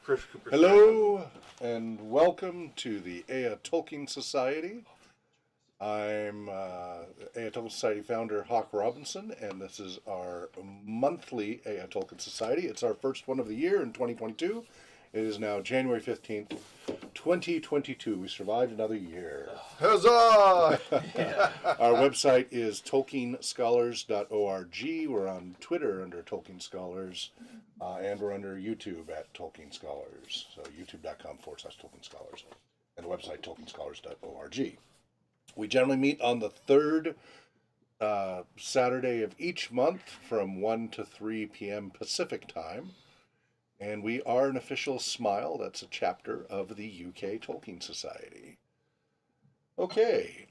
Chris Cooper. Hello, and welcome to the Ea Tolkien Society. I'm Ea Tolkien Society founder Hawk Robinson, and this is our monthly Ea Tolkien Society. It's our first one of the year in 2022. It is now January 15th, 2022. We survived another year. Huzzah! Our website is tolkienscholars.org. We're on Twitter under Tolkien Scholars, and we're under YouTube at Tolkien Scholars. So youtube.com/Tolkien Scholars, and the website tolkienscholars.org. We generally meet on the third Saturday of each month from 1 to 3 p.m. Pacific time. And we are an official Smile. That's a chapter of the UK Tolkien Society. Okay,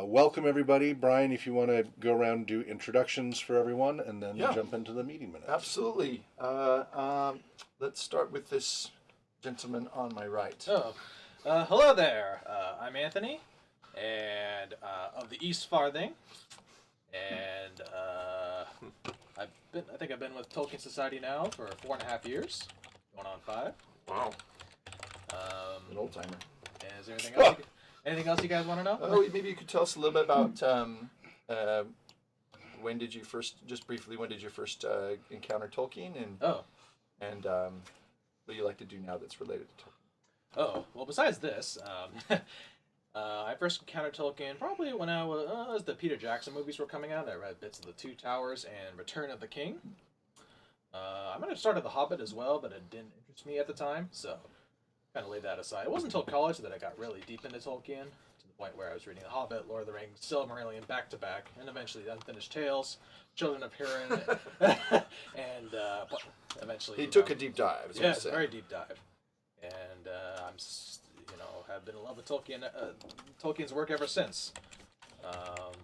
welcome everybody. Brian, if you want to go around and do introductions for everyone, and then jump into the meeting minutes. Absolutely. Let's start with this gentleman on my right. Hello there. I'm Anthony, and of the East Farthing, and I think I've been with Tolkien Society now for 4.5 years, going on 5. Wow. An old timer. Is there anything else? Anything else you guys want to know? Oh, maybe you could tell us a little bit about when did you first encounter Tolkien, and what do you like to do now that's related to Tolkien? Oh, well, besides this, I first encountered Tolkien probably when I was as the Peter Jackson movies were coming out. I read bits of The Two Towers and Return of the King. I might have started The Hobbit as well, but it didn't interest me at the time, so kind of laid that aside. It wasn't until college that I got really deep into Tolkien, to the point where I was reading The Hobbit, Lord of the Rings, Silmarillion back to back, and eventually The Unfinished Tales, Children of Hurin, and eventually... He took a deep dive, yeah, a very deep dive. And have been in love with Tolkien's work ever since. And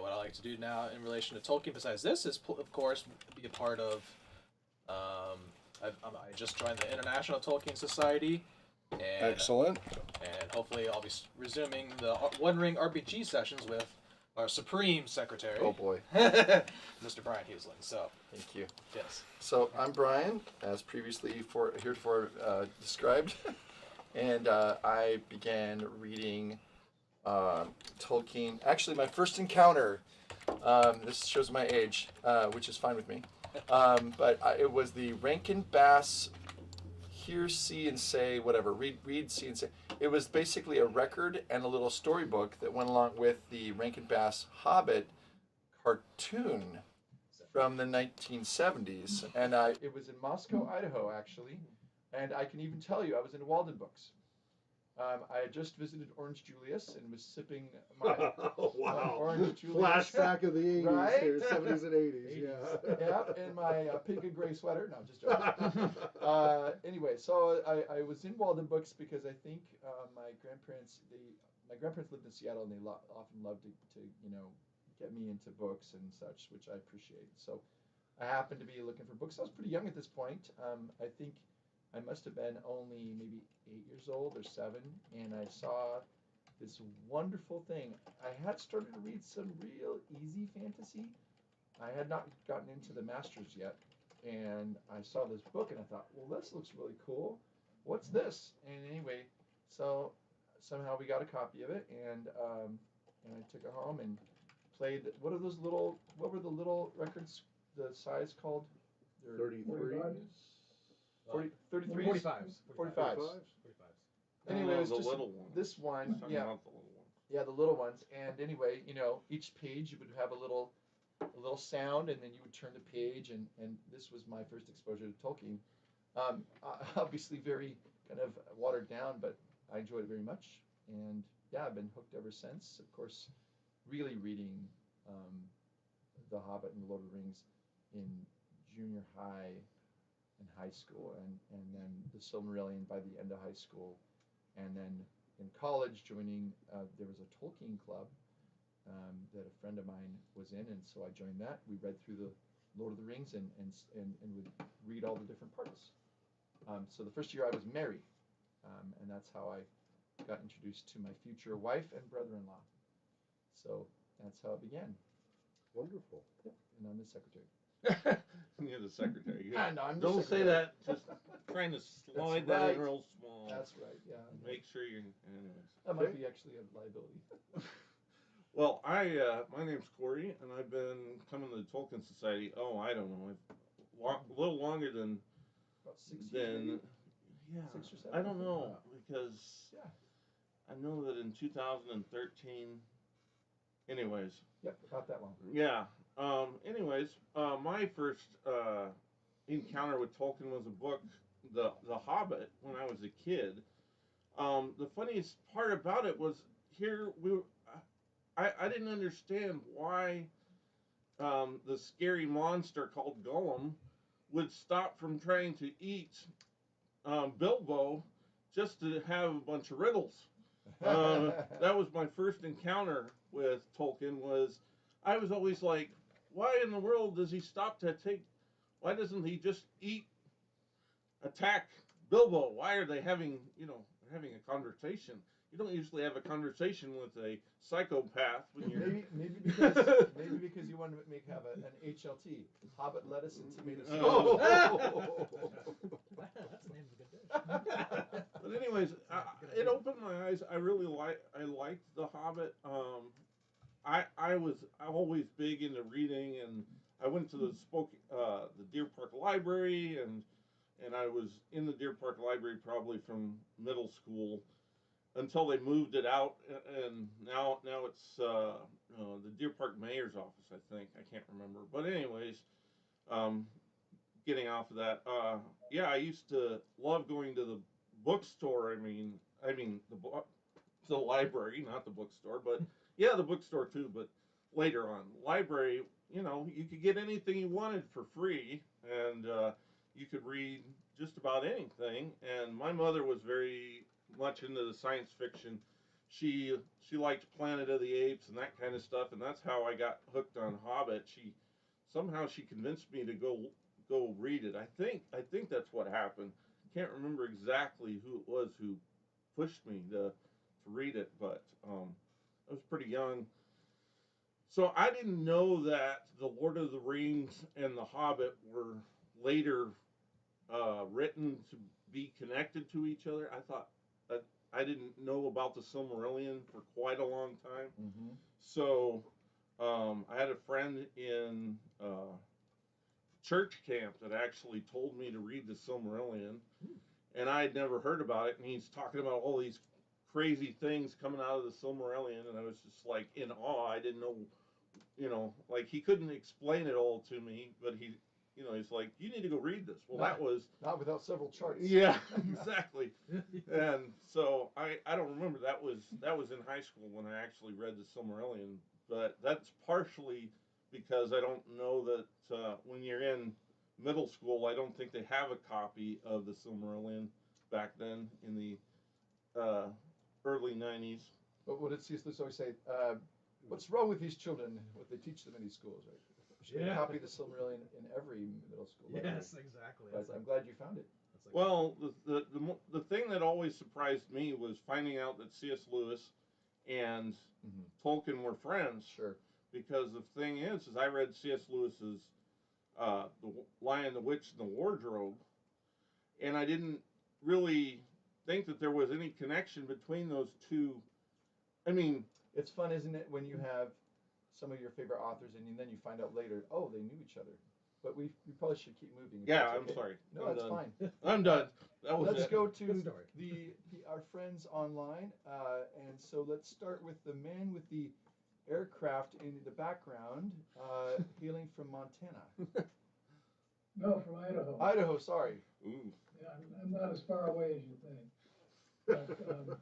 what I like to do now in relation to Tolkien, besides this, is of course be a part of. I just joined the International Tolkien Society. And, Excellent. And hopefully I'll be resuming the One Ring RPG sessions with our Supreme Secretary. Oh boy, Mr. Brian Huesling. So thank you. Yes. So I'm Brian, as previously heretofore described. And I began reading Tolkien. Actually, my first encounter, this shows my age, which is fine with me, but it was the Rankin Bass Hear, See, and Say, whatever, read, see, and say. It was basically a record and a little storybook that went along with the Rankin Bass Hobbit cartoon from the 1970s. And it was in Moscow, Idaho, actually. And I can even tell you, I was in Walden Books. I had just visited Orange Julius and was sipping my Orange Julius. Flashback of the 80s, right? here, 70s and 80s. Yeah, and my pink and gray sweater. No, I'm just joking. Anyway, so I was in Walden Books because I think my grandparents lived in Seattle, and they often loved to get me into books and such, which I appreciated. So I happened to be looking for books. I was pretty young at this point. I think I must have been only maybe 8 years old or 7, and I saw this wonderful thing. I had started to read some real easy fantasy. I had not gotten into the Masters yet, and I saw this book, and I thought, well, this looks really cool. What's this? And anyway, so somehow we got a copy of it, and I took it home and played. What were the little records? The size called? 33. 33s? 45s. 45s. Anyway, it was just little one. This one, Talking yeah. about the little one. Yeah, the little ones. And anyway, each page would have a little sound, and then you would turn the page, and this was my first exposure to Tolkien. Obviously very kind of watered down, but I enjoyed it very much. And yeah, I've been hooked ever since. Of course, really reading The Hobbit and The Lord of the Rings in junior high and high school, and then the Silmarillion by the end of high school, and then in college joining there was a Tolkien club that a friend of mine was in, and so I joined that. We read through the Lord of the Rings and would read all the different parts. So the first year I was married, and that's how I got introduced to my future wife and brother-in-law. So that's how it began. Wonderful. Yep. And I'm the secretary. You're the secretary. Ah, no, I'm the Don't say secretary. that. Just trying to slide That's that right. in real small. That's right. Yeah. Make sure you're. Anyways. That might be actually a liability. Well, my name's Corey, and I've been coming to the Tolkien Society. Oh, I don't know, a little longer than About 6 years. Maybe? yeah. 6 or 7. I don't know because Yeah. I know that in 2013. Anyways. Yep. About that long. Yeah. Anyways, my first encounter with Tolkien was a book, The Hobbit, when I was a kid. The funniest part about it was here I didn't understand why the scary monster called Gollum would stop from trying to eat Bilbo just to have a bunch of riddles. That was my first encounter with Tolkien. I was always like, why in the world does he stop to take? Why doesn't he just attack Bilbo? Why are they having a conversation? You don't usually have a conversation with a psychopath when you're maybe because you wanted to have an HLT, Hobbit lettuce and tomato sauce. Oh. That's the name of a good dish. But anyways, it opened my eyes. I liked The Hobbit. I was always big into reading, and I went to the Deer Park Library, and I was in the Deer Park Library probably from middle school until they moved it out, and now it's the Deer Park Mayor's office, I think. I can't remember, but anyways, getting off of that, yeah, I used to love going to the bookstore. I mean the library, not the bookstore, but yeah, the bookstore too. But later on, library, you could get anything you wanted for free, and you could read just about anything. And my mother was very much into the science fiction. She liked Planet of the Apes and that kind of stuff, and that's how I got hooked on Hobbit. She convinced me to go read it. I think that's what happened. Can't remember exactly who it was who pushed me to read it, but I was pretty young. So I didn't know that The Lord of the Rings and The Hobbit were later written to be connected to each other. I thought I didn't know about the Silmarillion for quite a long time. Mm-hmm. So I had a friend in church camp that actually told me to read the Silmarillion, and I had never heard about it. And he's talking about all these crazy things coming out of the Silmarillion, and I was just like in awe. I didn't know, like he couldn't explain it all to me, but he's like, you need to go read this. Well, that was not without several charts. Yeah, exactly. And so I don't remember, that was in high school when I actually read the Silmarillion, but that's partially because I don't know that when you're in middle school, I don't think they have a copy of the Silmarillion back then in the early 90s. But what did C.S. Lewis always say? What's wrong with these children? What they teach them in these schools, right? You should copy the Silmarillion in every middle school. Yes, exactly. But I'm glad you found it. Well, the thing that always surprised me was finding out that C.S. Lewis and Tolkien were friends. Sure. Because the thing is I read C.S. Lewis's The Lion, the Witch, and the Wardrobe, and I didn't really think that there was any connection between those two. I mean, it's fun, isn't it, when you have some of your favorite authors and then you find out later, oh, they knew each other. But we probably should keep moving. Yeah, okay. I'm sorry. No, I'm that's done. fine. I'm done. That was Let's it. go to our friends online, and so let's start with the man with the aircraft in the background, hailing from Montana. No, from Idaho. Idaho, sorry. Ooh. Yeah, I'm not as far away as you think. But,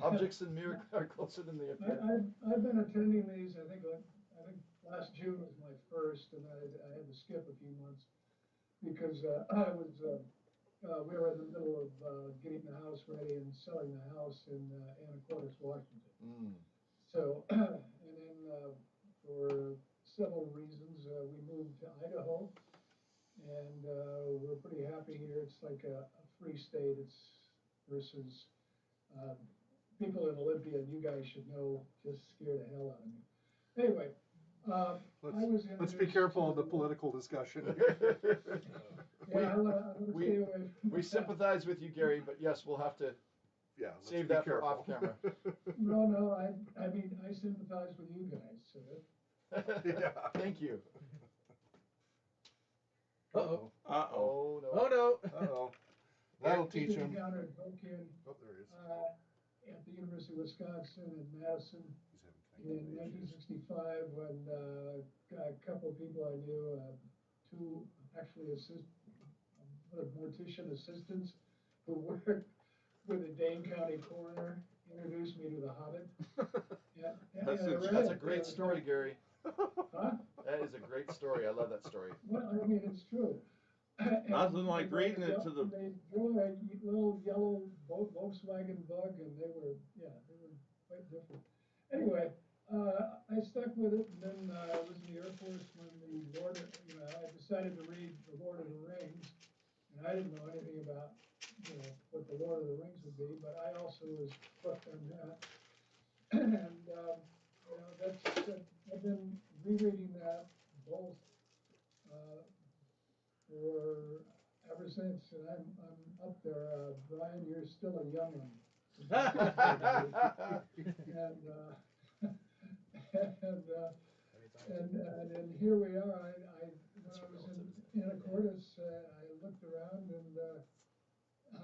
Objects in mirror are closer than they appear. I've been attending these. I think last June was my first, and I had to skip a few months because we were in the middle of getting the house ready and selling the house in Anacortes, Washington. So, and then for several reasons, we moved to Idaho, and we're pretty happy here. It's like a free state. It's versus people in Olympia, and you guys should know, just scare the hell out of me. Anyway, I was Let's be introduced careful of to- the political discussion. Yeah, I want to we- stay away from We that. sympathize with you, Gary, but yes, we'll have to. Yeah, let's Save be that for careful. off camera. No, I mean, I sympathize with you guys, so. Yeah. Thank you. Uh-oh. Uh-oh. Oh no. Oh, no. Uh-oh. That'll Just teach him. encountered Tolkien Oh, there he is. at the University of Wisconsin in Madison He's having in technical issues. 1965 when a couple of people I knew, two actually mortician assistants who worked with the Dane County coroner introduced me to The Hobbit. Yeah, That's I read That's a it, great story, Gary. Huh? That is a great story. I love that story. Well, I mean, it's true. Nothing like reading it to the- They drove a little yellow Volkswagen Bug, and they were quite different. Anyway, I stuck with it, and then I was in the Air Force when I decided to read The Lord of the Rings, and I didn't know anything about, what The Lord of the Rings would be, but I also was hooked on that. And, I've been rereading that both, for ever since, and I'm up there. Brian, you're still a young one. And here we are. When I was in Anacortes, I looked around and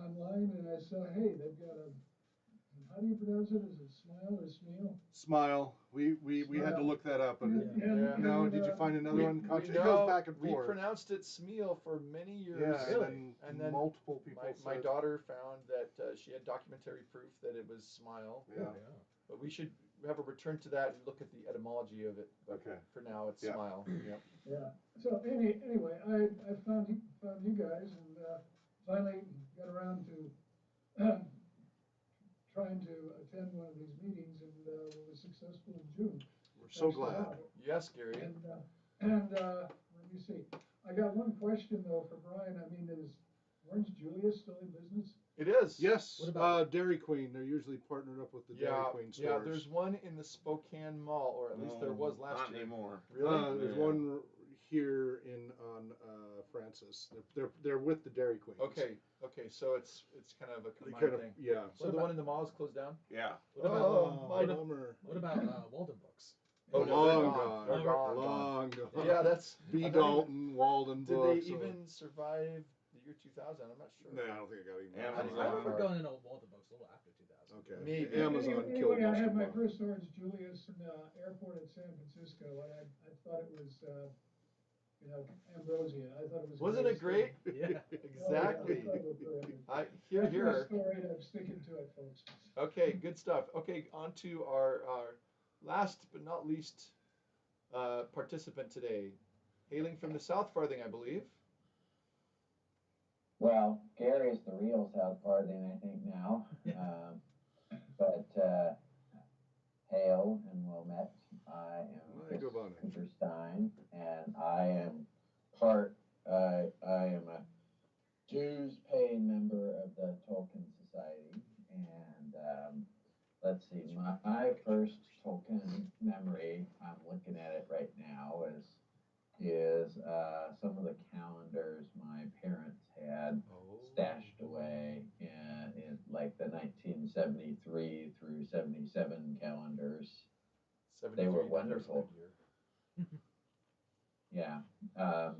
online, and I saw, hey, they've got how do you pronounce it? Is it Smile or Smeal? Smile. We had to look that up. And no, did you find another one? It goes back and we forth. pronounced it Smeal for many years. Yeah, Really? And then multiple people My said- daughter found that she had documentary proof that it was Smile. Yeah. But we should have a return to that and look at the etymology of it. But Okay. for now, it's Yeah. Smile. Yep. Yeah. So anyway, I found you guys, and finally got around to trying to attend one of these meetings, and was successful in June. We're so Thanks a glad. lot. Yes, Gary. And let me see. I got one question though for Brian. I mean, is Orange Julius still in business? It is. Yes, What about- Dairy Queen. They're usually partnered up with the Dairy Queen stores. Yeah, there's one in the Spokane Mall, or at least there was last Not year. anymore. Really? There's Yeah. one here on Francis. They're with the Dairy Queens. Okay, so it's kind of a They combined kind of thing. yeah. So the one in the mall is closed down? Yeah. What about, Oh, my what, bummer. what about Walden Books? Oh, no, Long they're gone. They're gone. Long gone. Yeah, that's. B. I'm not Dalton, Walden Did Books. they even survive the year 2000? I'm not sure. No, I don't think I got even. Yeah, I Amazon. remember going into Walden Books a little after 2000. Okay. Maybe. Amazon Anyway, killed I most had of my them. first Orange Julius in the airport at San Francisco, and I thought it was, ambrosia. I thought it was. Wasn't it great? Yeah. Exactly. Oh, yeah, I thought it was terrific. Here, That's my here. story, and I'm sticking to it, folks. Okay, good stuff. Okay, on to our last but not least participant today, hailing from the South Farthing, I believe. Well, Gary's the real South Farthing, I think, now. But hail and well met. I am Hey, Chris Giovanni. Cooperstein, and I am a dues-paying member of the Tolkien Society. And let's see, my first Tolkien memory, I'm looking at it right now, is some of the calendars my parents had stashed away in like the 1973 through 77 calendars. They were 73, that was a wonderful. good year. Yeah.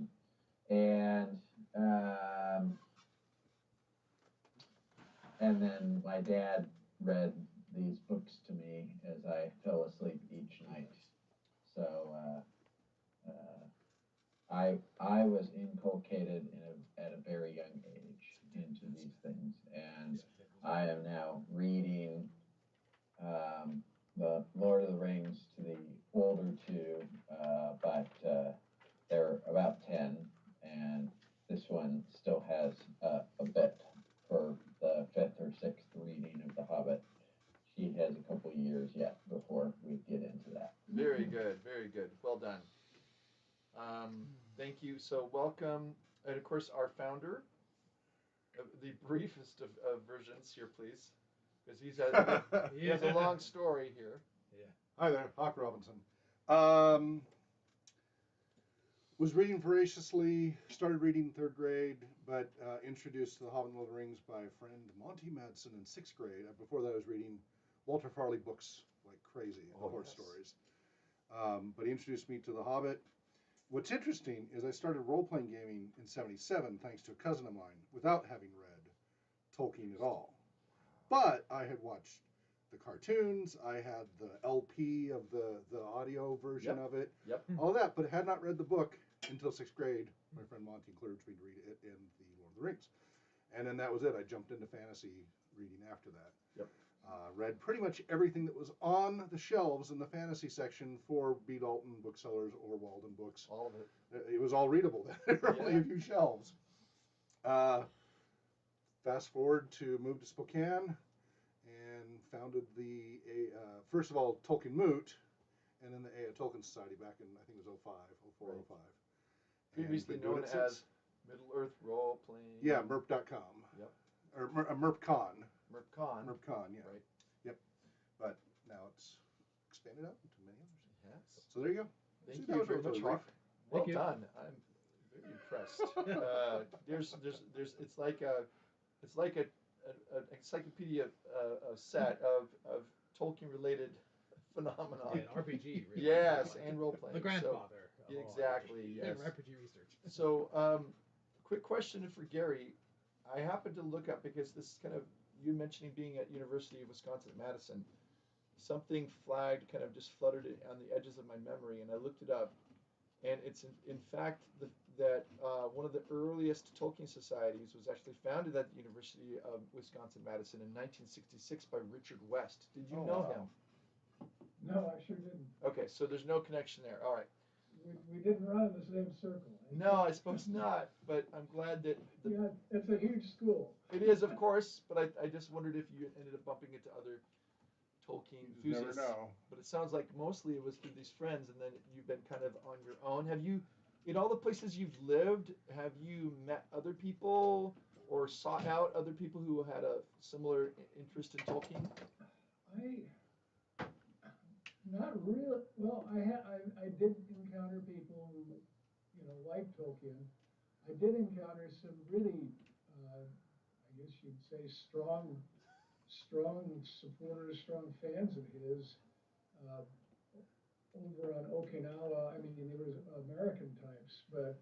And then my dad read these books to me as I fell asleep each night. So I was inculcated at a very young age into these things, and I am now reading the Lord of the Rings to the older two, but they're about 10, and this one still has a bit for the 5th or 6th reading of The Hobbit. She has a couple years yet before we get into that. Very good, very good. Well done. Thank you. So welcome, and of course our founder. The briefest of versions here, please, because he has a long story here. Hi there, Hawk Robinson. was reading voraciously, started reading in 3rd grade, but introduced to The Hobbit and Lord of the Rings by friend Monty Madsen in 6th grade. Before that, I was reading Walter Farley books like crazy, the horse stories. But he introduced me to The Hobbit. What's interesting is I started role-playing gaming in 77 thanks to a cousin of mine without having read Tolkien at all. But I had watched the cartoons, I had the LP of the audio version of it, all that, but I had not read the book until 6th grade. My friend Monty encouraged me to read it in The Lord of the Rings. And then that was it. I jumped into fantasy reading after that. Read pretty much everything that was on the shelves in the fantasy section for B. Dalton booksellers or Walden Books. All of it. It was all readable then. There were only a few shelves. Fast forward to move to Spokane and founded the, first of all, Tolkien Moot, and then the Ea Tolkien Society back in, I think it was 04, 05. Previously known as Middle Earth Role Playing. Yeah, merp.com. Yep. Or MERPCon. MERPCon. MERPCon, yeah. Right. Yep. But now it's expanded out into many others. Yes. So there you go. Thank See, you that very was much, really Hawk. brief. Well you. done. I'm very impressed. There's it's like an encyclopedia set of Tolkien related phenomena. Yeah, an RPG. Really. Yes, and role playing. The grandfather. of all Exactly. RPG. Yes. RPG research. So, quick question for Gary. I happened to look up because this is kind of you mentioning being at University of Wisconsin-Madison. Something flagged, kind of just fluttered it on the edges of my memory, and I looked it up. And it's in fact that one of the earliest Tolkien societies was actually founded at the University of Wisconsin-Madison in 1966 by Richard West. Did you know him? No, I sure didn't. Okay, so there's no connection there. All right. We didn't run in the same circle. No, I suppose not. But I'm glad that Yeah, it's a huge school. it is, of course. But I just wondered if you ended up bumping into other Tolkien You never enthusiasts. know. But it sounds like mostly it was through these friends, and then you've been kind of on your own. Have you, in all the places you've lived, have you met other people or sought out other people who had a similar interest in Tolkien? Not really. Well, I did encounter people who, liked Tolkien. I did encounter some really, I guess you'd say, strong supporters, strong fans of his. Over on Okinawa, I mean, there was American types, but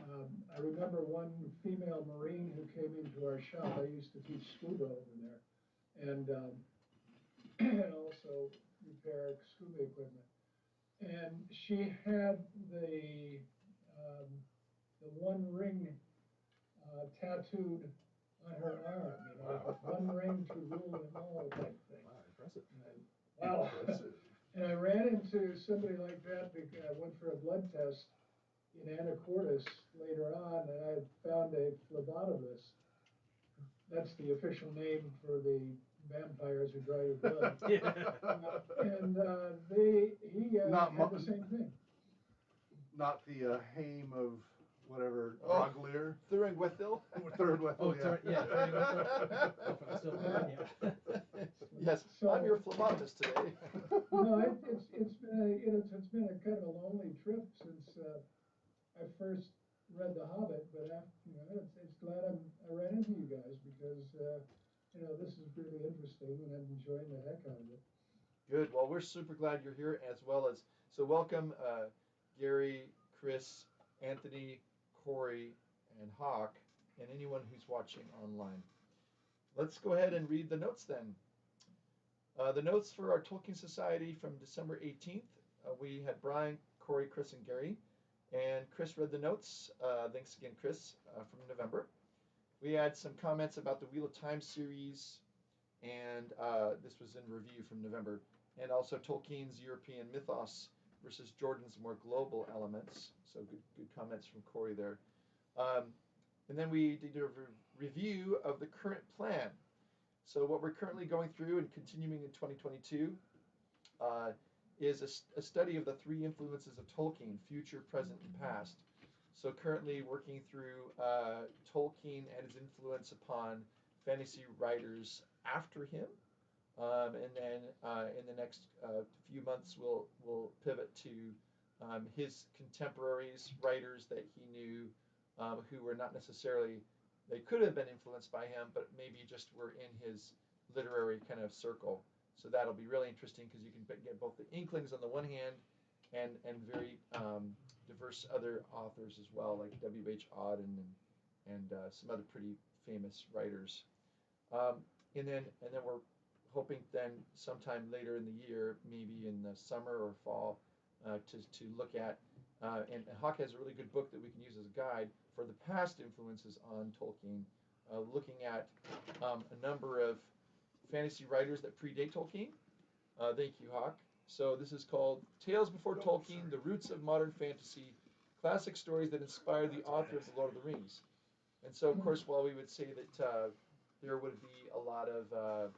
I remember one female Marine who came into our shop. I used to teach scuba over there, and also repair scuba equipment. And she had the One Ring tattooed on her arm, one ring to rule them all type thing. Wow, impressive. Wow. And I ran into somebody like that because I went for a blood test in Anacortes later on, and I found a phlebotomist. That's the official name for the vampires who draw your blood. And he had the same thing. Not the Haim of whatever, Droglear. Thuringwethil? Thuringwethil, Yes, So, I'm your phlebotomist today. No, it's been a kind of a lonely trip since I first read The Hobbit, but after, it's glad I ran into you guys because this is really interesting and I'm enjoying the heck out of it. Good. Well, we're super glad you're here, as well as so welcome Gary, Chris, Anthony, Corey, and Hawk, and anyone who's watching online. Let's go ahead and read the notes then. The notes for our Tolkien Society from December 18th. We had Brian, Corey, Chris, and Gary. And Chris read the notes. Thanks again, Chris, from November. We had some comments about the Wheel of Time series, and this was in review from November. And also Tolkien's European mythos versus Jordan's more global elements. So good comments from Corey there. And then we did a review of the current plan. So what we're currently going through and continuing in 2022 is a study of the three influences of Tolkien, future, present, and past. So currently working through Tolkien and his influence upon fantasy writers after him. And then in the next few months, we'll pivot to his contemporaries, writers that he knew, who were not necessarily, they could have been influenced by him, but maybe just were in his literary kind of circle. So that'll be really interesting because you can get both the Inklings on the one hand and very diverse other authors as well, like W.H. Auden and some other pretty famous writers. And then we're hoping then sometime later in the year, maybe in the summer or fall, to look at, and Hawk has a really good book that we can use as a guide for the past influences on Tolkien, looking at a number of fantasy writers that predate Tolkien. Thank you, Hawk. So this is called Tales Before Tolkien, The Roots of Modern Fantasy, Classic Stories that Inspired the Author of The Lord of the Rings. And so, of course, while we would say that there would be a lot of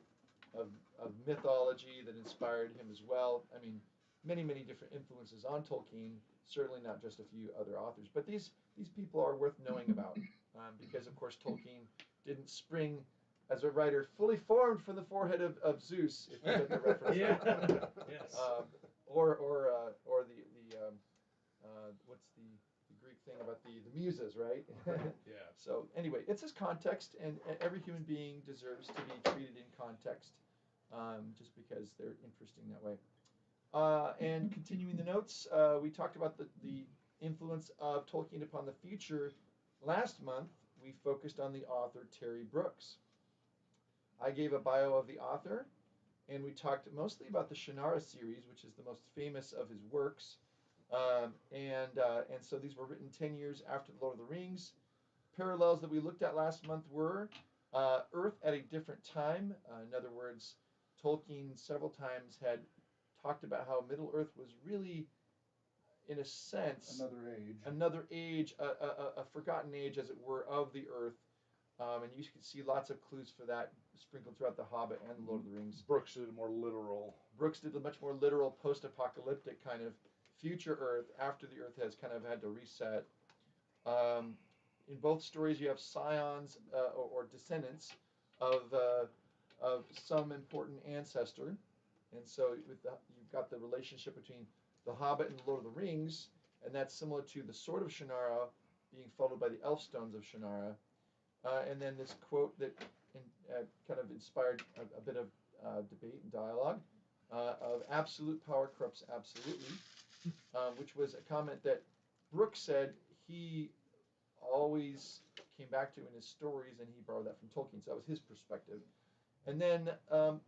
mythology that inspired him as well, I mean, many, many different influences on Tolkien, certainly not just a few other authors. But these people are worth knowing about because, of course, Tolkien didn't spring as a writer fully formed from the forehead of Zeus, if you get the reference. Yeah. Yes. Or the what's the Greek thing about the muses, right? Yeah. So anyway, it's his context, and every human being deserves to be treated in context, just because they're interesting that way. And continuing the notes, we talked about the influence of Tolkien upon the future. Last month, we focused on the author Terry Brooks. I gave a bio of the author, and we talked mostly about the Shannara series, which is the most famous of his works. And so these were written 10 years after The Lord of the Rings. Parallels that we looked at last month were Earth at a different time. In other words, Tolkien several times had talked about how Middle-earth was really, in a sense, another age, a forgotten age, as it were, of the Earth. And you can see lots of clues for that sprinkled throughout The Hobbit and The Lord of the Rings. Brooks did a more literal. Brooks did a much more literal post-apocalyptic kind of future Earth after the Earth has kind of had to reset. In both stories, you have scions or descendants of some important ancestor. And so you've got the relationship between The Hobbit and The Lord of the Rings, and that's similar to the Sword of Shannara being followed by the Elfstones of Shannara. And then this quote that kind of inspired a bit of debate and dialogue of absolute power corrupts absolutely, which was a comment that Brooks said he always came back to in his stories, and he borrowed that from Tolkien, so that was his perspective. And then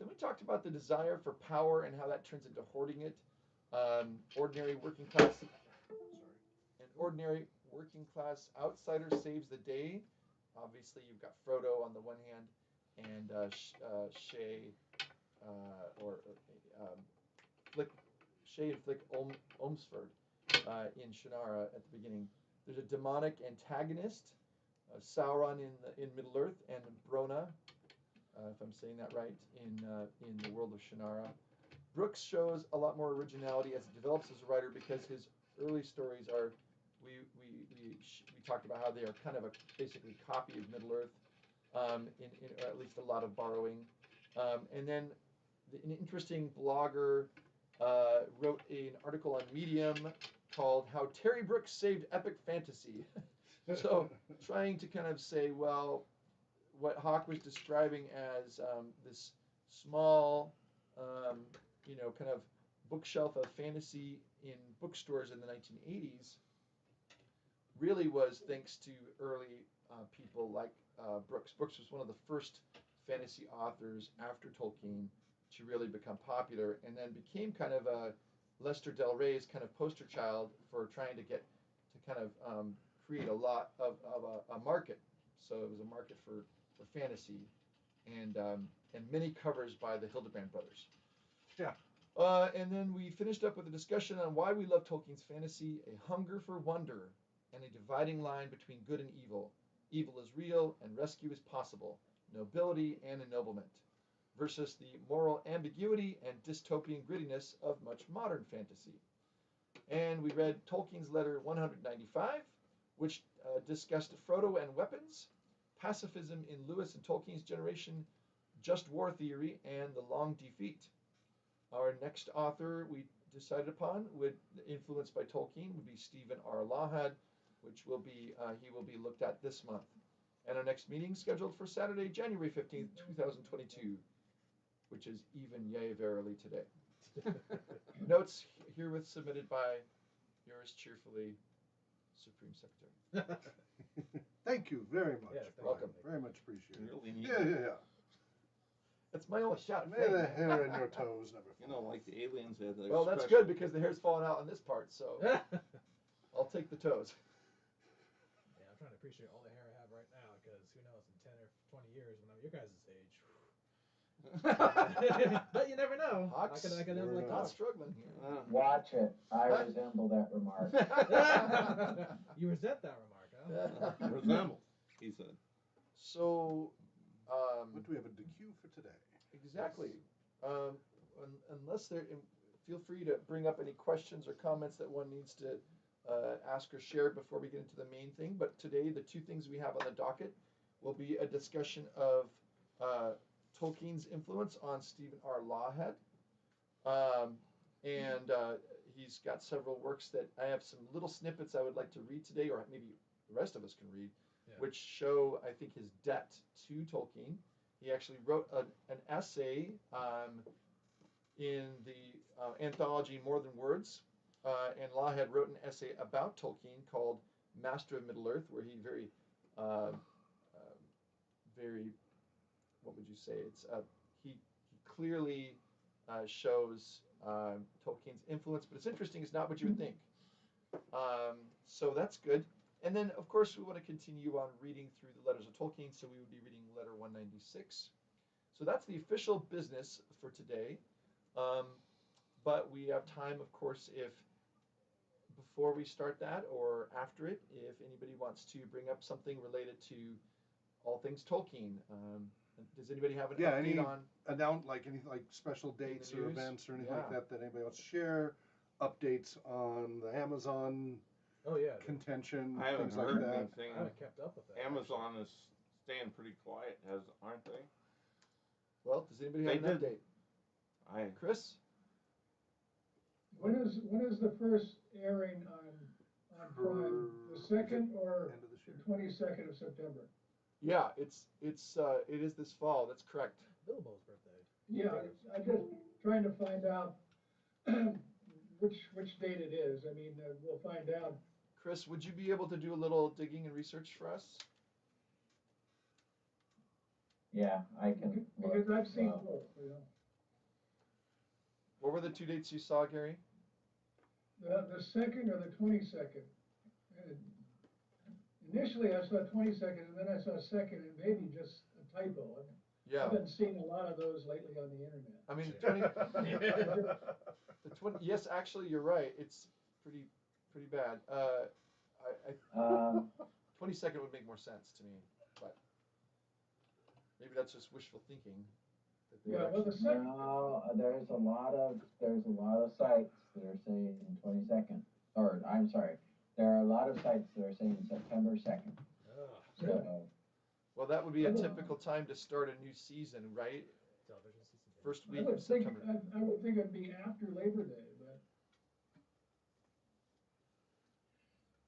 we talked about the desire for power and how that turns into hoarding it. Ordinary working class outsider saves the day. Obviously, you've got Frodo on the one hand, and Shay and Flick Olmsford in Shannara at the beginning. There's a demonic antagonist, Sauron in Middle-earth, and Brona, if I'm saying that right, in the world of Shannara. Brooks shows a lot more originality as he develops as a writer because his early stories are, we talked about how they are kind of a basically copy of Middle-earth, or at least a lot of borrowing. And then an interesting blogger wrote an article on Medium called How Terry Brooks Saved Epic Fantasy. So trying to kind of say, well, what Hawk was describing as this small, kind of bookshelf of fantasy in bookstores in the 1980s really was thanks to early people like Brooks. Brooks was one of the first fantasy authors after Tolkien to really become popular, and then became kind of a Lester Del Rey's kind of poster child for trying to get to kind of create a lot of a market. So it was a market for fantasy, and many covers by the Hildebrand brothers. Yeah. And then we finished up with a discussion on why we love Tolkien's fantasy, a hunger for wonder, and a dividing line between good and evil. Evil is real, and rescue is possible. Nobility and ennoblement. Versus the moral ambiguity and dystopian grittiness of much modern fantasy. And we read Tolkien's letter 195, which discussed Frodo and weapons, pacifism in Lewis and Tolkien's generation, just war theory, and the long defeat. Our next author we decided upon, influenced by Tolkien, would be Stephen R. Lahad, which will be he will be looked at this month. And our next meeting scheduled for Saturday, January 15th, 2022, which is even yea verily today. Notes herewith submitted by yours cheerfully, Supreme Secretary. Thank you very much. Yes, Brian. welcome. Very much appreciated. Really neat. Yeah. That's my only shot. May the hair in your toes never You know, like the aliens had their Well, that's special- good because the hair's falling out on this part, so I'll take the toes. Yeah, I'm trying to appreciate all the hair I have right now, because who knows, in 10 or 20 years when I'm your guys' age. But you never know. Hawks, I can never have like know. Not struggling here. Watch it. I resemble that remark. You resent that remark, huh? Resemble, he said. So, What do we have a DQ for today? exactly. Unless there, feel free to bring up any questions or comments that one needs to ask or share before we get into the main thing. But today, the two things we have on the docket will be a discussion of Tolkien's influence on Stephen R. Lahad. And he's got several works that I have some little snippets I would like to read today, or maybe the rest of us can read, Yeah. which show, I think, his debt to Tolkien. He actually wrote an essay in the anthology More Than Words, and Lahad wrote an essay about Tolkien called Master of Middle-earth, where he very, what would you say? It's he clearly shows Tolkien's influence, but it's interesting. It's not what you would think. So that's good. And then, of course, we want to continue on reading through the letters of Tolkien, so we would be reading letter 196. So that's the official business for today. But we have time, of course, if before we start that or after it, if anybody wants to bring up something related to all things Tolkien. Does anybody have an update on? Any special dates or news? events or anything like Yeah. that anybody wants to share? Updates on the Amazon Oh, yeah. contention, I haven't things like heard that. anything. I haven't kept up with that. Amazon is staying pretty quiet, aren't they? Well, does anybody have They an did. update? Chris? When is the first airing on Prime? The second or End of this the year. 22nd of September? Yeah, it is this fall. That's correct. Bilbo's birthday. Yeah, I'm just trying to find out which date it is. I mean, we'll find out. Chris, would you be able to do a little digging and research for us? Yeah, I can. Because I've seen look, both, you know. What were the two dates you saw, Gary? The second or the 22nd. Initially, I saw 22nd, and then I saw second, and maybe just a typo. Yeah. I've been seeing a lot of those lately on the internet. I mean, Yeah. the 20. Yes, actually, you're right. It's pretty bad. 22nd would make more sense to me, but maybe that's just wishful thinking. That they would Yeah, well, actually- the second. No, there's a lot of sites that are saying 22nd, or I'm sorry, there are a lot of sites that are saying September 2nd. Oh, So Well, that would be a typical time to start a new season, right? television season. First I week would of think, September. I would think it'd be after Labor Day, but.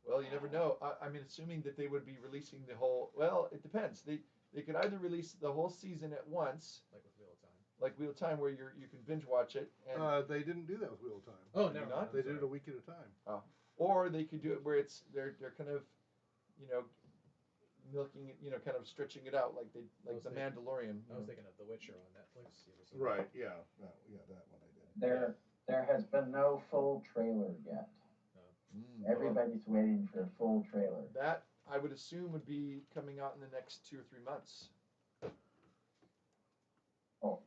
Well, you never know. I mean, assuming that they would be releasing the whole. Well, it depends. They could either release the whole season at once, Like with Wheel of Time. like Wheel of Time, where you can binge watch it, and They didn't do that with Wheel of Time. Oh, Did never you mind. not? I'm They did it sorry. a week at a time. or they could do it where they're kind of, milking it, kind of stretching it out like the Mostly. Mandalorian. I was thinking of The Witcher on Netflix. You ever seen Right, yeah. That one I did. there has been no full trailer yet. Mm. Everybody's waiting for a full trailer. That I would assume would be coming out in the next 2 or 3 months.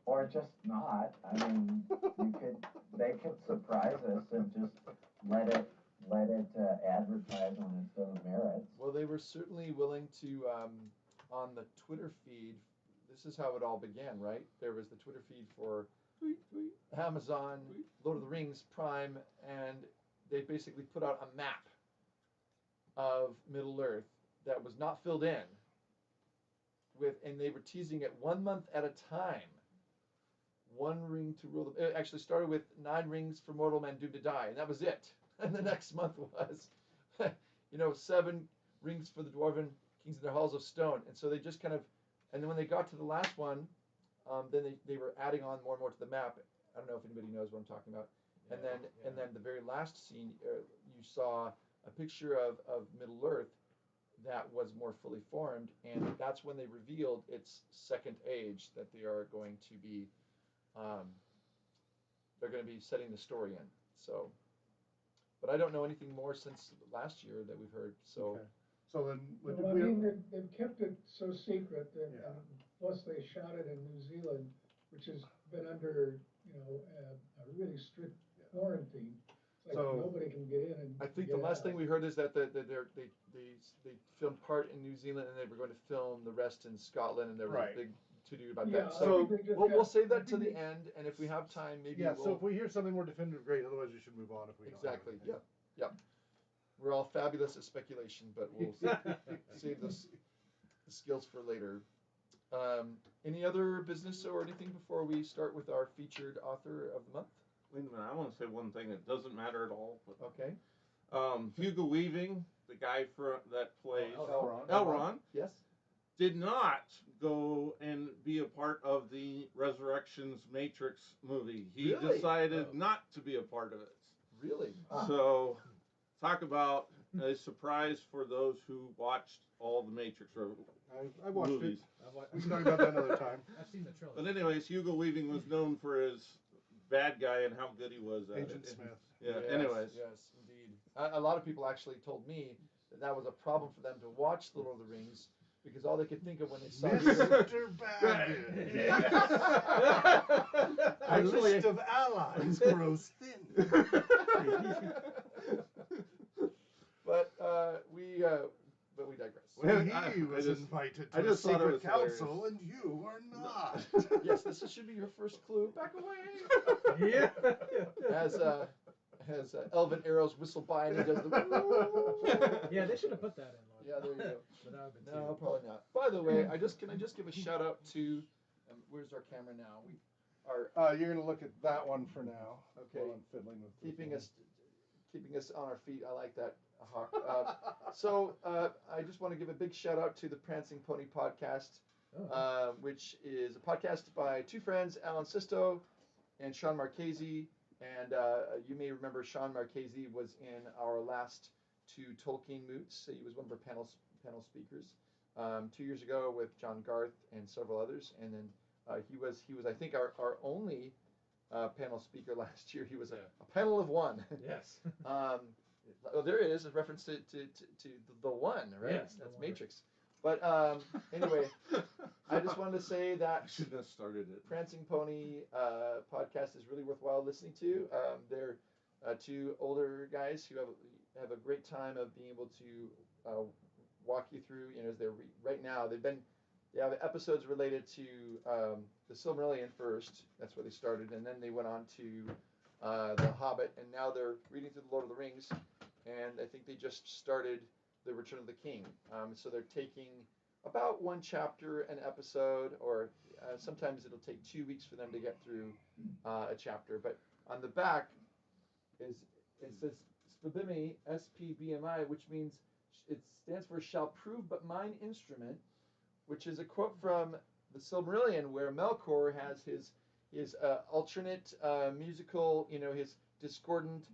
Or just not. I mean, they could surprise us and just let it advertise on its own merits. Well, they were certainly willing to, on the Twitter feed, this is how it all began, right? There was the Twitter feed for Amazon, Lord of the Rings, Prime, and they basically put out a map of Middle-earth that was not filled in and they were teasing it 1 month at a time 1 ring to rule the. It actually started with 9 rings for mortal man doomed to die, and that was it. And the next month was, 7 rings for the dwarven kings in their halls of stone. And so they just kind of, and then when they got to the last one, then they were adding on more and more to the map. I don't know if anybody knows what I'm talking about. And then the very last scene, you saw a picture of Middle Earth that was more fully formed, and that's when they revealed its second age that they are going to be, they're going to be setting the story in. So, but I don't know anything more since last year that we've heard. So, Okay. So then, Well, I mean, they've kept it so secret that, and plus they shot it in New Zealand, which has been under, a really strict quarantine. It's like So- nobody can get in and I think get the last out. thing we heard is that they filmed part in New Zealand and they were going to film the rest in Scotland, and there was Right. a big to-do about Yeah, that. I So think they just we'll got- save I that to think the they- end, and if we have time, maybe yeah. we'll. So if we hear something more definitive, great. Otherwise, we should move on. If we Exactly. Don't have Yep. We're all fabulous at speculation, but we'll save the skills for later. Any other business or anything before we start with our featured author of the month? Wait a minute, I want to say one thing that doesn't matter at all. But, Okay. Hugo Weaving, the guy that plays Elrond. Elrond, Yes. did not go and be a part of the Resurrections Matrix movie. He Really? decided not to be a part of it. Really? So, talk about a surprise for those who watched all the Matrix I watched movies. it. We can talk about that another time. I've seen the trilogy. But anyways, Hugo Weaving was known for his bad guy and how good he was at Agent it. Smith. Yeah. Yes, Anyways. Yes, indeed. A lot of people actually told me that was a problem for them to watch The Lord of the Rings because all they could think of when they saw Mr. Baggins. Our Actually- list of allies grows thin. but we digress. Well, He I was just- invited I to a just thought it secret was council, hilarious. and you are not. Yes, this should be your first clue. Back away. Yeah. As Elven arrows whistle by and he does the. Yeah, they should have put that in. Lord. Yeah, there you go. But that would have been No, too. probably not. By the way, can I just give a shout out to, where's our camera now? We are You're gonna look at that one for now. Okay. While I'm fiddling with this keeping one. us on our feet. I like that, Hawk. So I just want to give a big shout out to the Prancing Pony podcast, Oh. which is a podcast by 2 friends, Alan Sisto and Sean Marchese. And you may remember Sean Marchese was in our last 2 Tolkien moots. He was one of our panel speakers 2 years ago with John Garth and several others. And then he was I think our only panel speaker last year. He was a panel of 1. Yes. Oh, there it is, a reference to the one, right? Yes, the That's one. Matrix. But anyway, I just wanted to say I that shouldn't have started it. Prancing Pony podcast is really worthwhile listening to. They're 2 older guys who have a great time of being able to walk you through. As they're right now, they have episodes related to the Silmarillion first. That's where they started, and then they went on to the Hobbit, and now they're reading through the Lord of the Rings, and I think they just started the Return of the King. So they're taking about 1 chapter an episode, or sometimes it'll take 2 weeks for them to get through a chapter. But on the back it says Spbmi, SPBMI, which means it stands for Shall Prove But Mine Instrument, which is a quote from the Silmarillion, where Melkor has his alternate musical, his discordant,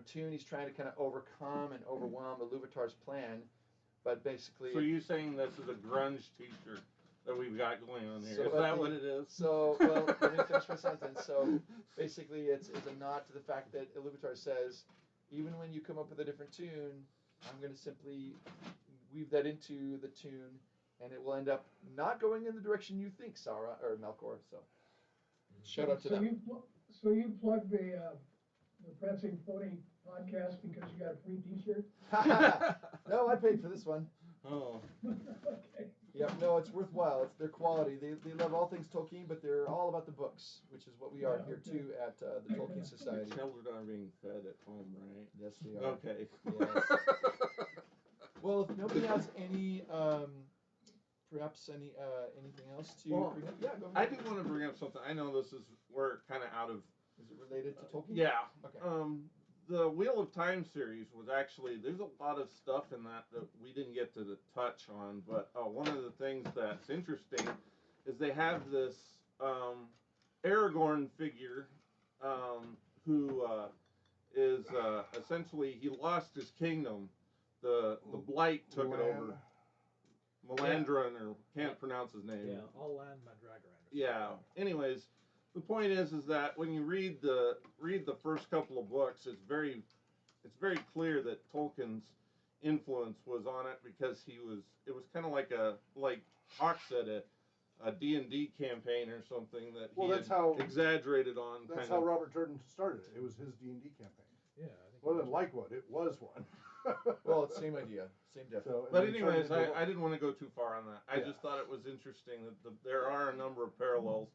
tune. He's trying to kind of overcome and overwhelm Iluvatar's plan, but basically. So you're saying this is a grunge t-shirt that we've got going on here? So Is that what it is? So, well, let me finish my sentence. So basically, it's a nod to the fact that Iluvatar says, even when you come up with a different tune, I'm going to simply weave that into the tune, and it will end up not going in the direction you think, Sauron or Melkor. So, shout out to them. So you plug the Prancing Pony podcast because you got a free T-shirt? No, I paid for this one. Oh. Okay. Yeah, no, it's worthwhile. It's their quality. They love all things Tolkien, but they're all about the books, which is what we are here too at the Tolkien Your Society. children are being fed at home, right? Yes, they are. Okay. Yes. Well, if nobody has any perhaps anything else to Well, bring up? Yeah, go I ahead. do want to bring up something. I know this is we're kind of out of. Is it related to Tolkien? Yeah. Okay. The Wheel of Time series was actually there's a lot of stuff in that we didn't get to touch on, but one of the things that's interesting is they have this Aragorn figure who is essentially he lost his kingdom. The blight took it over. Melandrin, or can't pronounce his name. Yeah, all land Mandragoran. Yeah. Anyways, the point is that when you read the first couple of books, it's very clear that Tolkien's influence was on it because it was kind of like Hawk said a D&D campaign or something that Well, he that's had how- exaggerated on. That's how Robert Jordan started it. It was his D&D campaign. Yeah, I think. Well, didn't like one. It was one. Well, it's same idea, same definition. So, But and then turned anyways, into I didn't want to go too far on that. I Yeah. just thought it was interesting that there are a number of parallels,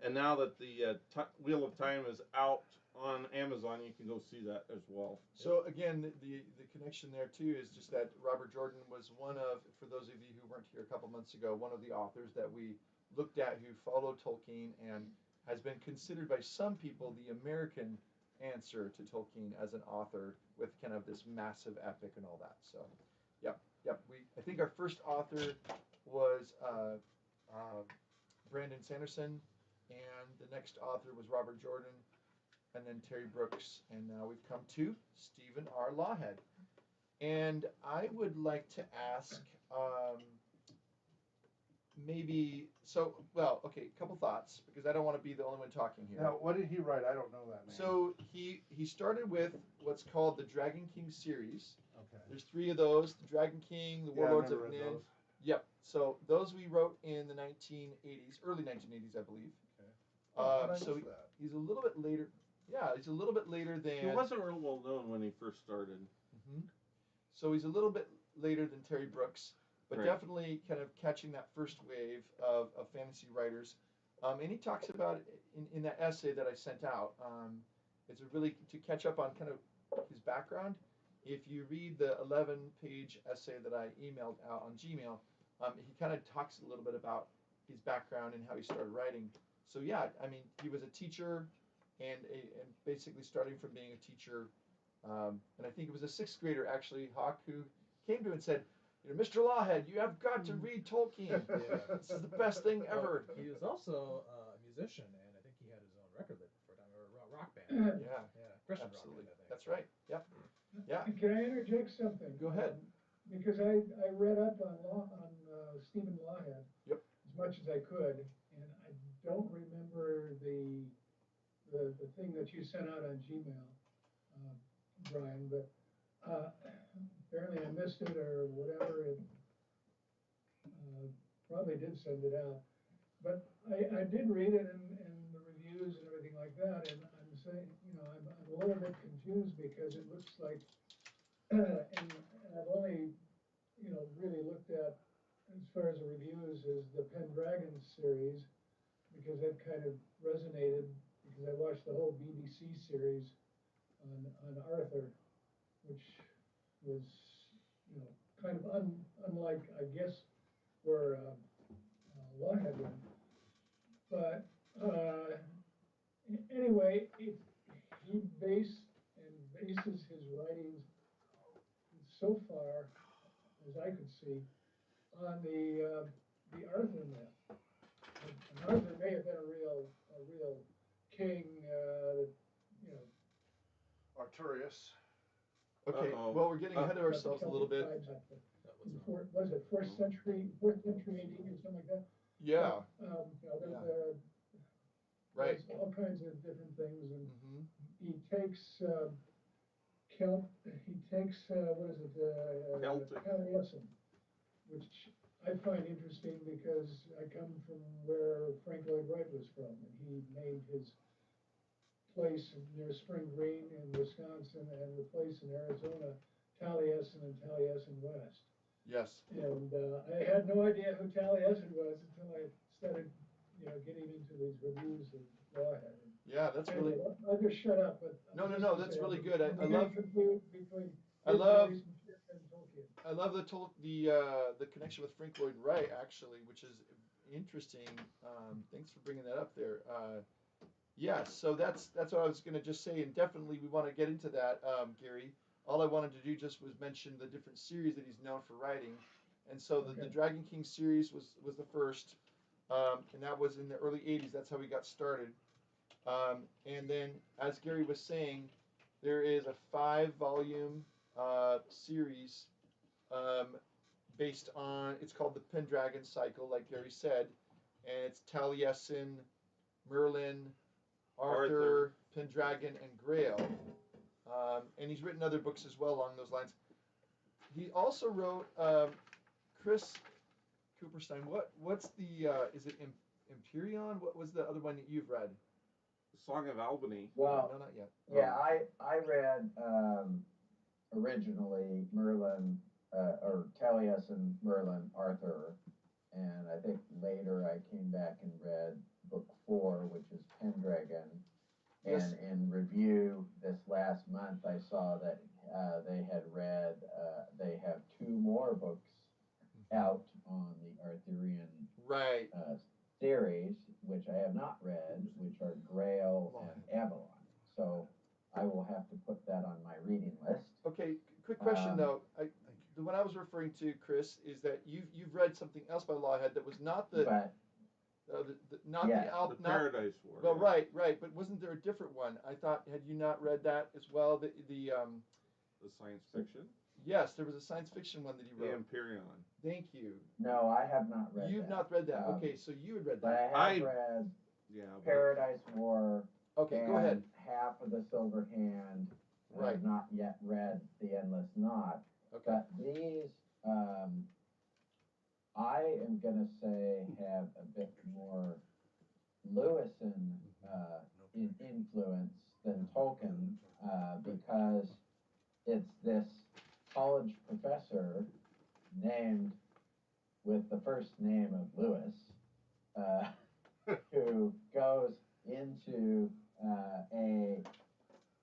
and now that the Wheel of Time is out on Amazon, you can go see that as well. So again, the connection there too is just that Robert Jordan was one of, for those of you who weren't here a couple months ago, one of the authors that we looked at who followed Tolkien and has been considered by some people the American answer to Tolkien as an author with kind of this massive epic and all that. So, yep. I think our first author was Brandon Sanderson, and the next author was Robert Jordan, and then Terry Brooks, and now we've come to Stephen R. Lahad. And I would like to ask, a couple thoughts, because I don't want to be the only one talking here. Now, what did he write? I don't know that name. So he started with what's called the Dragon King series. Okay. There's 3 of those: the Dragon King, the Yeah, I Warlords of remember read Nin. those. Yep. So those we wrote in the 1980s, early 1980s, I believe. Okay. How Uh, did I so miss that? he's a little bit later. Yeah, he's a little bit later than. He wasn't real well known when he first started. Mhm. So he's a little bit later than Terry Brooks, but Right. definitely kind of catching that first wave of fantasy writers. And he talks about it in that essay that I sent out. It's a really to catch up on kind of his background. If you read the 11-page essay that I emailed out on Gmail, he kind of talks a little bit about his background and how he started writing. So yeah, I mean, he was a teacher, and basically starting from being a teacher, and I think it was a 6th grader actually, Hawk, who came to him and said, Mr. Lahad, you have got to read Tolkien. This is the best thing ever. He was also a musician, and I think he had his own record label for a time, or a rock band. Yeah, Christian absolutely. rock band, I think. That's right. Yep. Yeah. Can I interject something? Go ahead. Because I read up on Stephen Lahad. Yep. As much as I could, and I don't remember the thing that you sent out on Gmail, Brian, but apparently I missed it or whatever. It probably did send it out, but I did read it and the reviews and everything like that, and I'm saying, I'm a little bit confused because it looks like, and I've only, really looked at, as far as the reviews, is the Pendragon series, because that kind of resonated, because I watched the whole BBC series on Arthur, which was, kind of unlike, I guess, where Lahad went. But anyway, he bases his writings so far, as I could see, on the Arthur myth. And Arthur may have been a real king, Arturius. Okay. Uh-oh. Well, we're getting ahead of ourselves a little bit. Was it 4th century AD or something like that? Yeah. Right. There's all kinds of different things, and Mm-hmm. he takes what is it, Celtic. Taliesin, which I find interesting because I come from where Frank Lloyd Wright was from, and he named his place near Spring Green in Wisconsin and the place in Arizona Taliesin and Taliesin West. Yes. And I had no idea who Taliesin was until I started, getting into these reviews of Lahad. Yeah, that's really. I'll just shut up. But No, that's really good. I love. Between I love. and and Tolkien. I love the connection with Frank Lloyd Wright, actually, which is interesting. Thanks for bringing that up there. Yeah, so that's what I was going to just say, and definitely we want to get into that, Gary. All I wanted to do just was mention the different series that he's known for writing, and so the Dragon King series was the first, and that was in the early '80s. That's how we got started. And then, as Gary was saying, there is a 5-volume series based on, it's called the Pendragon Cycle, like Gary said, and it's Taliesin, Merlin, Arthur, Pendragon, and Grail. And he's written other books as well along those lines. He also wrote Chris Cooperstein. What's the is it Empyrean? What was the other one that you've read? The Song of Albany. Well, No, not yet. yeah, I read originally Merlin or Taliesin, Merlin, Arthur, and I think later I came back and read book 4, which is Pendragon. Yes. And in review this last month, I saw that they had read, they have 2 more books out on the Arthurian Right. series, which I have not read, which are Grail and Avalon. So I will have to put that on my reading list. Okay, quick question though. The one I was referring to, Chris, is that you've read something else by Lawhead that was not the But not yes. the Alp, The not Paradise War. well, yeah. right. But wasn't there a different one? I thought, had you not read that as well? The science fiction. Yes, there was a science fiction one that he The wrote. Empyrean. Thank you. no, I have not read You've that. not read that. Okay, so you had read But that. I have read Yeah. But Paradise War Okay, and go ahead. half of the Silver Hand. I Right. have not yet read The Endless Knot. Okay. But these, I am going to say, have a bit more Lewison influence than Tolkien because it's this college professor named with the first name of Lewis who goes into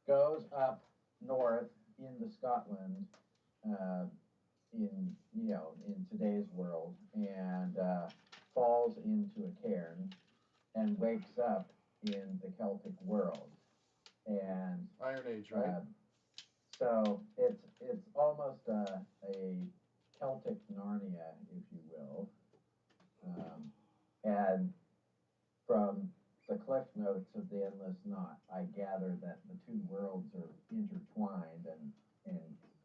goes up north into Scotland in today's world and falls into a cairn and wakes up in the Celtic world. And Iron Age, right? so it's almost a Celtic Narnia, if you will. And from the cliff notes of The Endless Knot, I gather that the 2 worlds are intertwined and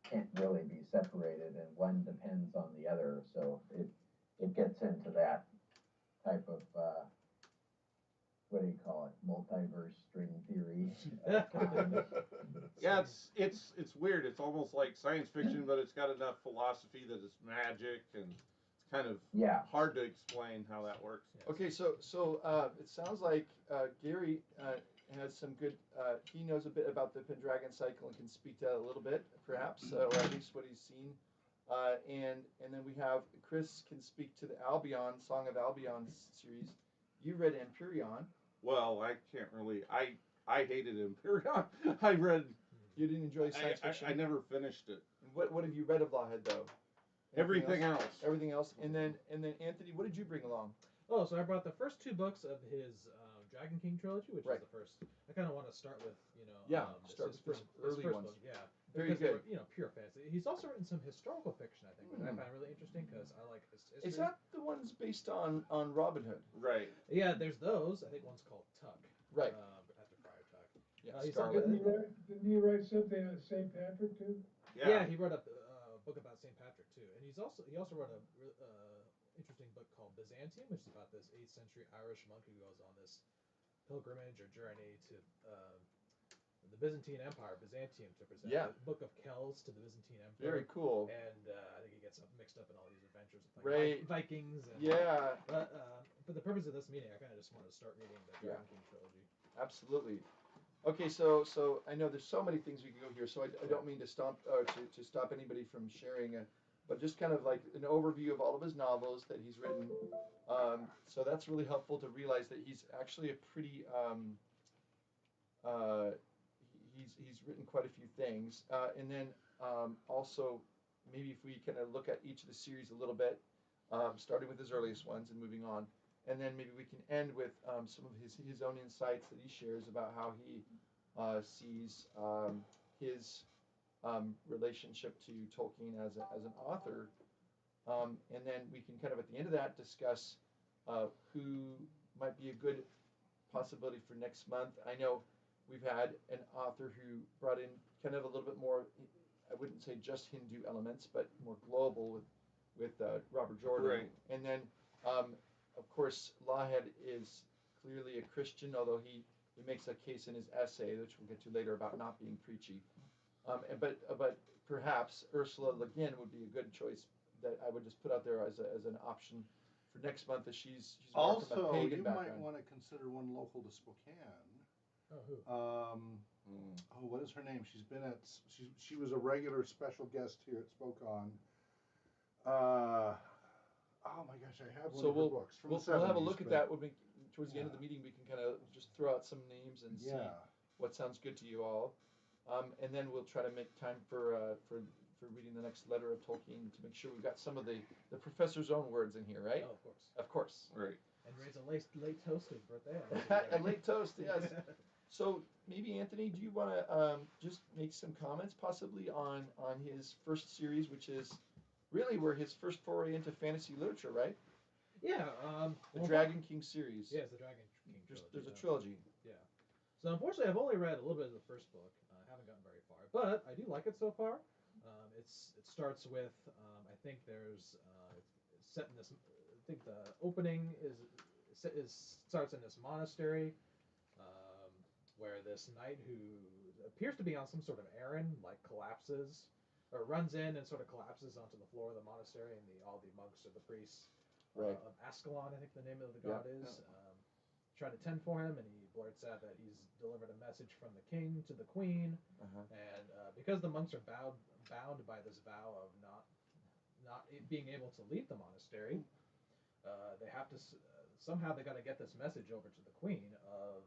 can't really be separated, and one depends on the other. So it gets into that type of what do you call it? Multiverse string theory. Yeah, it's weird. It's almost like science fiction, but it's got enough philosophy that it's magic, and it's kind of hard to explain how that works. Okay, so it sounds like Gary has some good. He knows a bit about the Pendragon cycle and can speak to that a little bit, perhaps, or at least what he's seen. And then we have Chris can speak to the Albion Song of Albion series. You read Empyrean. Well, I can't really. I hated Empyrean. I read. You didn't enjoy science fiction. I never finished it. What have you read of Lawhead though? Everything else. Everything else. And then Anthony, what did you bring along? Oh, so I brought the first 2 books of his Dragon King trilogy, which is the first. I kind of want to start with, start his with first early book, ones. yeah. Very because good. They were, pure fantasy. He's also written some historical fiction, I think, which I find really interesting because I like history. Is that the ones based on Robin Hood? Right. Yeah, there's those. I think one's called Tuck. Right. After Friar Tuck. Yeah, Scarlet. Didn't he write something on St. Patrick too? Yeah, he wrote a book about St. Patrick too, and he also wrote a interesting book called Byzantium, which is about this 8th century Irish monk who goes on this pilgrimage or journey to the Byzantine Empire, Byzantium, to present the Book of Kells to the Byzantine Empire. Very cool. And I think he gets mixed up in all these adventures with like Vikings. And, But for the purpose of this meeting, I kind of just wanted to start reading the Dragon King trilogy. Absolutely. Okay, so I know there's so many things we can go here, so I don't mean to stop anybody from sharing, but just kind of like an overview of all of his novels that he's written. So that's really helpful to realize that he's actually a pretty he's written quite a few things, and then also maybe if we kind of look at each of the series a little bit, starting with his earliest ones and moving on, and then maybe we can end with some of his own insights that he shares about how he sees his relationship to Tolkien as an author, and then we can kind of at the end of that discuss who might be a good possibility for next month. I know we've had an author who brought in kind of a little bit more, I wouldn't say just Hindu elements, but more global with Robert Jordan. Right. And then, of course, Lahad is clearly a Christian, although he makes a case in his essay, which we'll get to later, about not being preachy. But perhaps Ursula Le Guin would be a good choice that I would just put out there as an option for next month, as she's more from a Also, pagan you background. might want to consider one local to Spokane. Oh, who? Oh, what is her name? She was a regular special guest here at Spokane. Oh my gosh, I have one So of her books from the 70s. we'll have a look at but- that when we towards the end of Yeah. the meeting. We can kind of just throw out some names and see Yeah. what sounds good to you all, and then we'll try to make time for reading the next letter of Tolkien to make sure we've got some of the professor's own words in here, right? Oh, of course. Of course. Right. And raise a late toast to his birthday. A late toast, yes. So maybe Anthony, do you want to just make some comments possibly on his first series, which is really where his first foray into fantasy literature, right? Yeah. The well, Dragon King series. Yeah, it's the Dragon King trilogy. There's a yeah. trilogy. Yeah. So unfortunately, I've only read a little bit of the first book. I haven't gotten very far, but I do like it so far. It starts with I think there's it's set in this. I think the opening starts in this monastery where this knight who appears to be on some sort of errand like collapses or runs in and sort of collapses onto the floor of the monastery, and all the monks or the priests Right. of Ascalon, I think the name of the god is. Try to tend for him, and he blurts out that he's delivered a message from the king to the queen, and because the monks are bound by this vow of not being able to leave the monastery, they have to somehow they got to get this message over to the queen of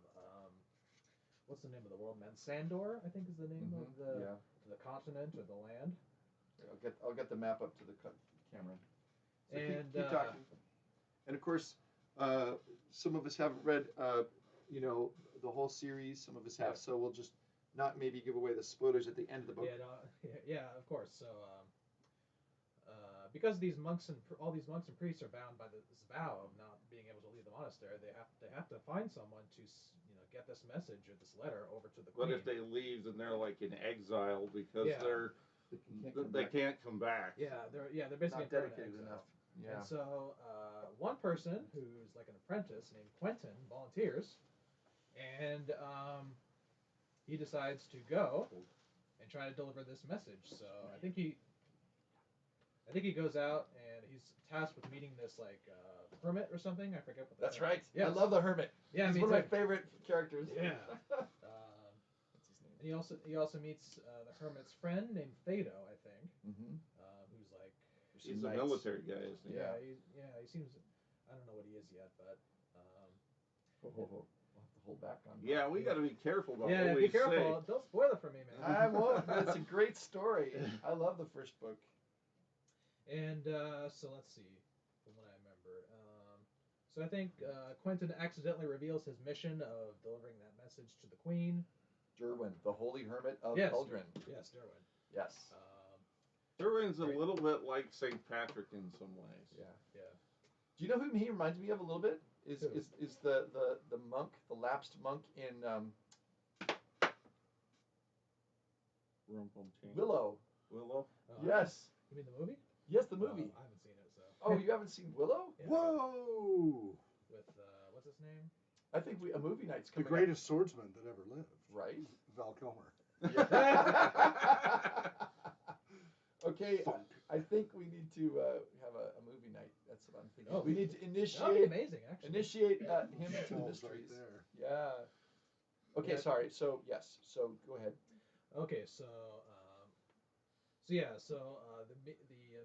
what's the name of the world? Mansandor, I think is the name of the continent or the land. I'll get the map up to the camera. So And keep talking. And of course, some of us haven't read, the whole series. Some of us have, so we'll just not maybe give away the spoilers at the end of the book. Yeah, yeah, of course. So, because all these monks and priests are bound by this vow of not being able to leave the monastery, they have to find someone to get this message or this letter over to the queen. But if they leave, then they're like in exile because Yeah. they can't come back. Yeah, they're basically Not dedicated in exile. enough. Yeah. And so one person who's like an apprentice named Quentin volunteers, and he decides to go and try to deliver this message. So I think he goes out and he's tasked with meeting this hermit or something. I forget what. That's right. Yeah, I love the hermit. Yeah, he's me one of my too. favorite characters. Yeah. What's his name? And he also meets the hermit's friend named Thedo, I think, who's like. He's a military guy, isn't he? Yeah, he seems. I don't know what he is yet, but. We'll have to hold back on that. Yeah, we got to be careful about Yeah, what be we careful. say. Don't spoil it for me, man. I won't, but it's a great story. I love the first book. And so let's see, from what I remember. So I think Quentin accidentally reveals his mission of delivering that message to the queen. Derwin, the holy hermit of Yes. Eldrin. Yes, Derwin. Yes. Derwin's a little bit like St. Patrick in some ways. Yeah. Yeah. Do you know who he reminds me of a little bit? Is Who? is the monk, the lapsed monk in Willow? Willow? Yes. You mean the movie? Yes, the movie. I haven't seen it, so. Oh, you haven't seen Willow? Yeah, Whoa! With what's his name? I think a movie night's The coming greatest swordsman that ever lived. up. Right? Val Kilmer. Yeah. Okay, Funk. I think we need to have a movie night. That's what I'm thinking. Oh. We need to That would be initiate amazing, actually. him into the Falls mysteries. right there. Yeah. Okay, Yeah. sorry. So yes. So go ahead. Okay, so the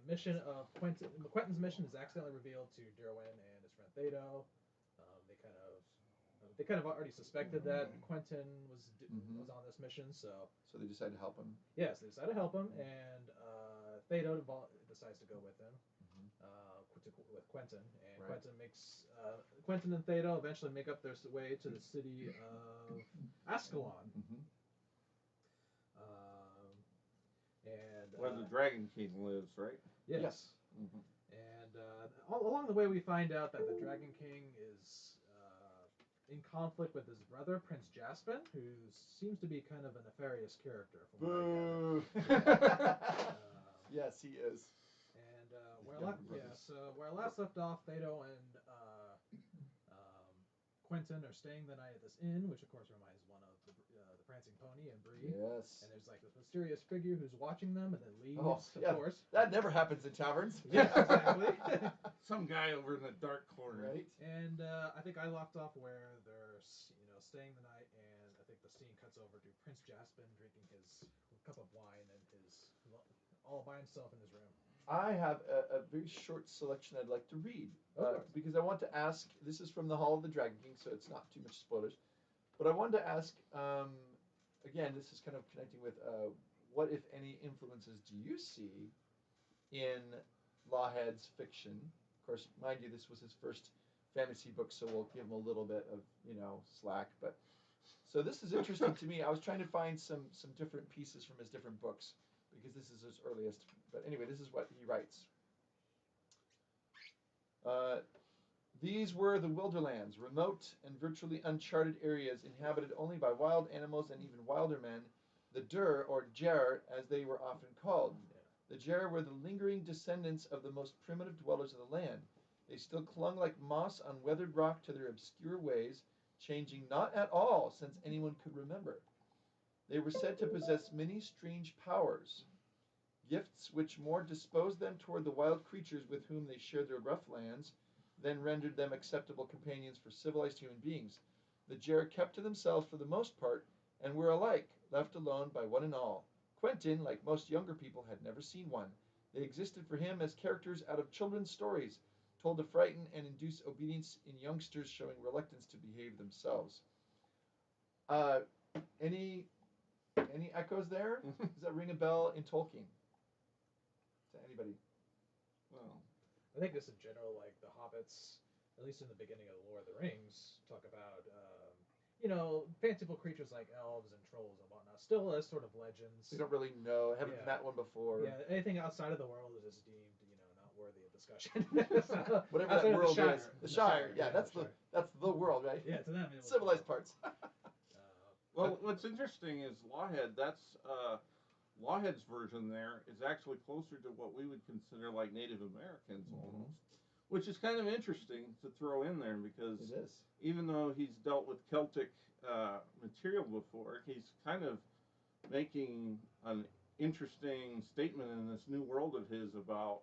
mission of Quentin's mission is accidentally revealed to Derwin and his friend Thedo. They kind of already suspected that Quentin was on this mission, so So they decided to help him. yes, they decided to help him, and Theodo decides to go with him, Mhm. with Quentin, and Right. Quentin makes Quentin and Theodo eventually make up their way to the city of Ascalon. Mhm. And Where the Dragon King lives, right? yes. Yes. Mm-hmm. And all along the way, we find out that the Dragon King is in conflict with his brother, Prince Jaspin, who seems to be kind of a nefarious character. From what I gather. Yes, he is. And brothers. so where I last left off, Theodo and Quentin are staying the night at this inn, which of course reminds one of the Prancing Pony and Bree. Yes. And there's like this mysterious figure who's watching them and then leaves, Oh, of yeah. course. That never happens in taverns. Yes, exactly. Some guy over in the dark corner. Right. And I think I left off where they're staying the night, and I think the scene cuts over to Prince Jaspin drinking his cup of wine and his all by himself in his room. I have a very short selection I'd like to read Of course. because I want to ask. This is from the Hall of the Dragon King, so it's not too much spoilers. But I wanted to ask. Again, this is kind of connecting with what, if any, influences do you see in Lahad's fiction? Of course, mind you, this was his first fantasy book, so we'll give him a little bit of slack. But so this is interesting to me. I was trying to find some different pieces from his different books because this is his earliest. But anyway, this is what he writes. These were the Wilderlands, remote and virtually uncharted areas inhabited only by wild animals and even wilder men, the j.r.r, or j.r.r, as they were often called. The j.r.r were the lingering descendants of the most primitive dwellers of the land. They still clung like moss on weathered rock to their obscure ways, changing not at all since anyone could remember. They were said to possess many strange powers, gifts which more disposed them toward the wild creatures with whom they shared their rough lands, then rendered them acceptable companions for civilized human beings. The j.r.r kept to themselves for the most part, and were alike, left alone by one and all. Quentin, like most younger people, had never seen one. They existed for him as characters out of children's stories, told to frighten and induce obedience in youngsters showing reluctance to behave themselves. Any echoes there? Does that ring a bell in Tolkien? To anybody? Well, I think this in general, like the hobbits, at least in the beginning of the Lord of the Rings, talk about fanciful creatures like elves and trolls and whatnot, still as sort of legends. We don't really know. Haven't met one before. Yeah, anything outside of the world is deemed, not worthy of discussion. So, whatever that world is. The Shire. Yeah, that's Shire. that's the world, right? Yeah, to them. Civilized parts. well, what's interesting is Lahad. That's Lahad's version there is actually closer to what we would consider like Native Americans almost, which is kind of interesting to throw in there because it is. Even though he's dealt with Celtic material before, he's kind of making an interesting statement in this new world of his about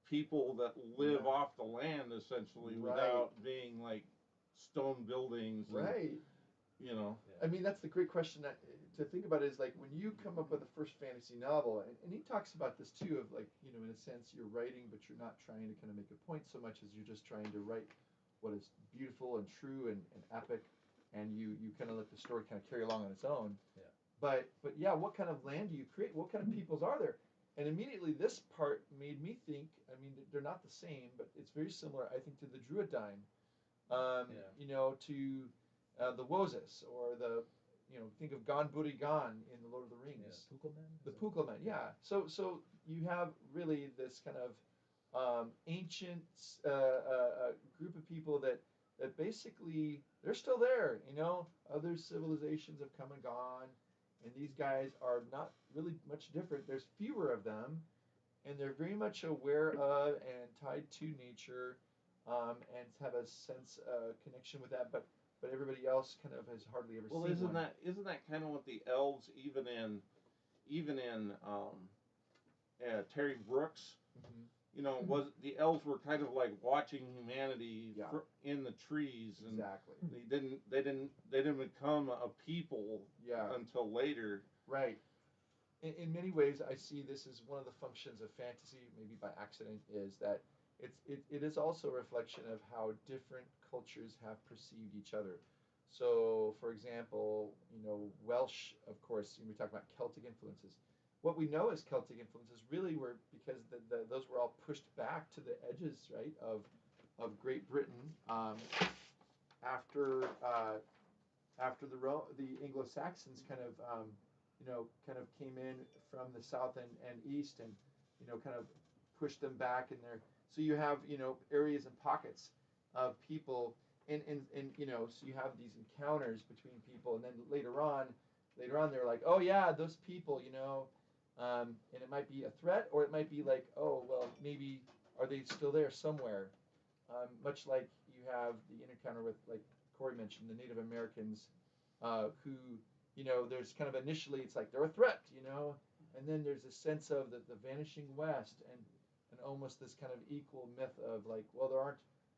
people that live off the land essentially without being like stone buildings. And, right. I mean, that's the great question to think about is like when you come up with a first fantasy novel, and he talks about this too of like, in a sense you're writing, but you're not trying to kind of make a point so much as you're just trying to write what is beautiful and true and epic, and you kind of let the story kind of carry along on its own. Yeah. But yeah, what kind of land do you create? What kind of peoples are there? And immediately this part made me think, I mean, they're not the same, but it's very similar, I think, to the Druidine, to the Wozis, or think of Gon Buri Gon in The Lord of the Rings. The Pukelmen, yeah. So you have really this kind of ancient group of people that basically, they're still there, Other civilizations have come and gone, and these guys are not really much different. There's fewer of them, and they're very much aware of and tied to nature, and have a sense connection with that, but everybody else kind of has hardly ever seen isn't one. Isn't that kind of what the elves even in Terry Brooks, was the elves were kind of like watching humanity in the trees, and exactly. They didn't become a people until later. Right. In many ways, I see this as one of the functions of fantasy, maybe by accident, is that it is also a reflection of how different cultures have perceived each other. So, for example, Welsh, of course, we talk about Celtic influences. what we know as Celtic influences really were because those were all pushed back to the edges, right, of Great Britain after the Anglo-Saxons kind of kind of came in from the south and east and kind of pushed them back in there. So you have areas and pockets of people and so you have these encounters between people, and then later on they're like, oh yeah, those people, and it might be a threat, or it might be like, oh well, maybe are they still there somewhere? Much like you have the encounter with, like Corey mentioned, the Native Americans, who there's kind of initially it's like they're a threat, and then there's a sense of the vanishing West, and almost this kind of equal myth of like, well,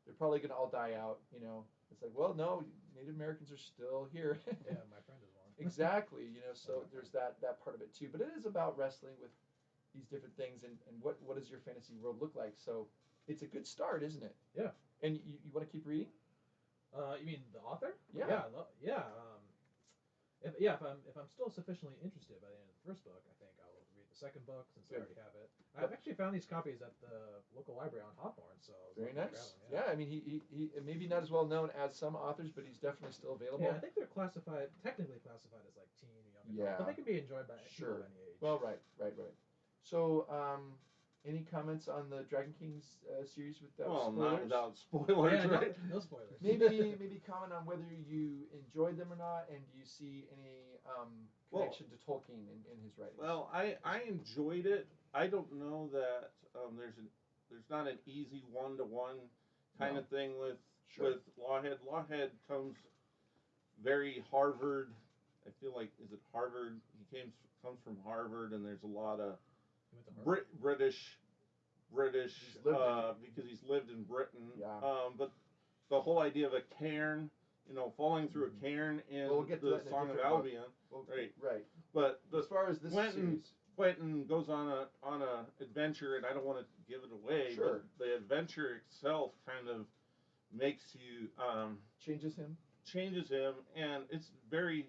they're probably going to all die out, It's like, well, no, Native Americans are still here. Yeah, my friend is one. Exactly, so there's that part of it too. But it is about wrestling with these different things and what does your fantasy world look like? So it's a good start, isn't it? Yeah. And you want to keep reading? You mean the author? Yeah. Yeah. If I'm still sufficiently interested by the end of the first book, I think I'll read the second book since I already have it. I've actually found these copies at the local library on Hawthorne, so very nice. Yeah, I mean he maybe not as well known as some authors, but he's definitely still available. Yeah, I think they're technically classified as like teen or young adult, but they can be enjoyed by people of any age. Well, right. So, any comments on the Dragon Kings series without spoilers? Not without spoilers, Yeah, right? No spoilers. Maybe comment on whether you enjoyed them or not, and do you see any connection to Tolkien in his writings? Well, I enjoyed it. I don't know that there's not an easy one-to-one kind of thing with Lahad. Lahad comes very Harvard. I feel like, is it Harvard? He comes from Harvard, and there's a lot of British because he's lived in Britain. Yeah. But the whole idea of a cairn, falling through a cairn in the Song of Albion, right. But as far as this series, Quentin goes on a adventure, and I don't want to give it away. Sure. But the adventure itself kind of makes you changes him, and it's very,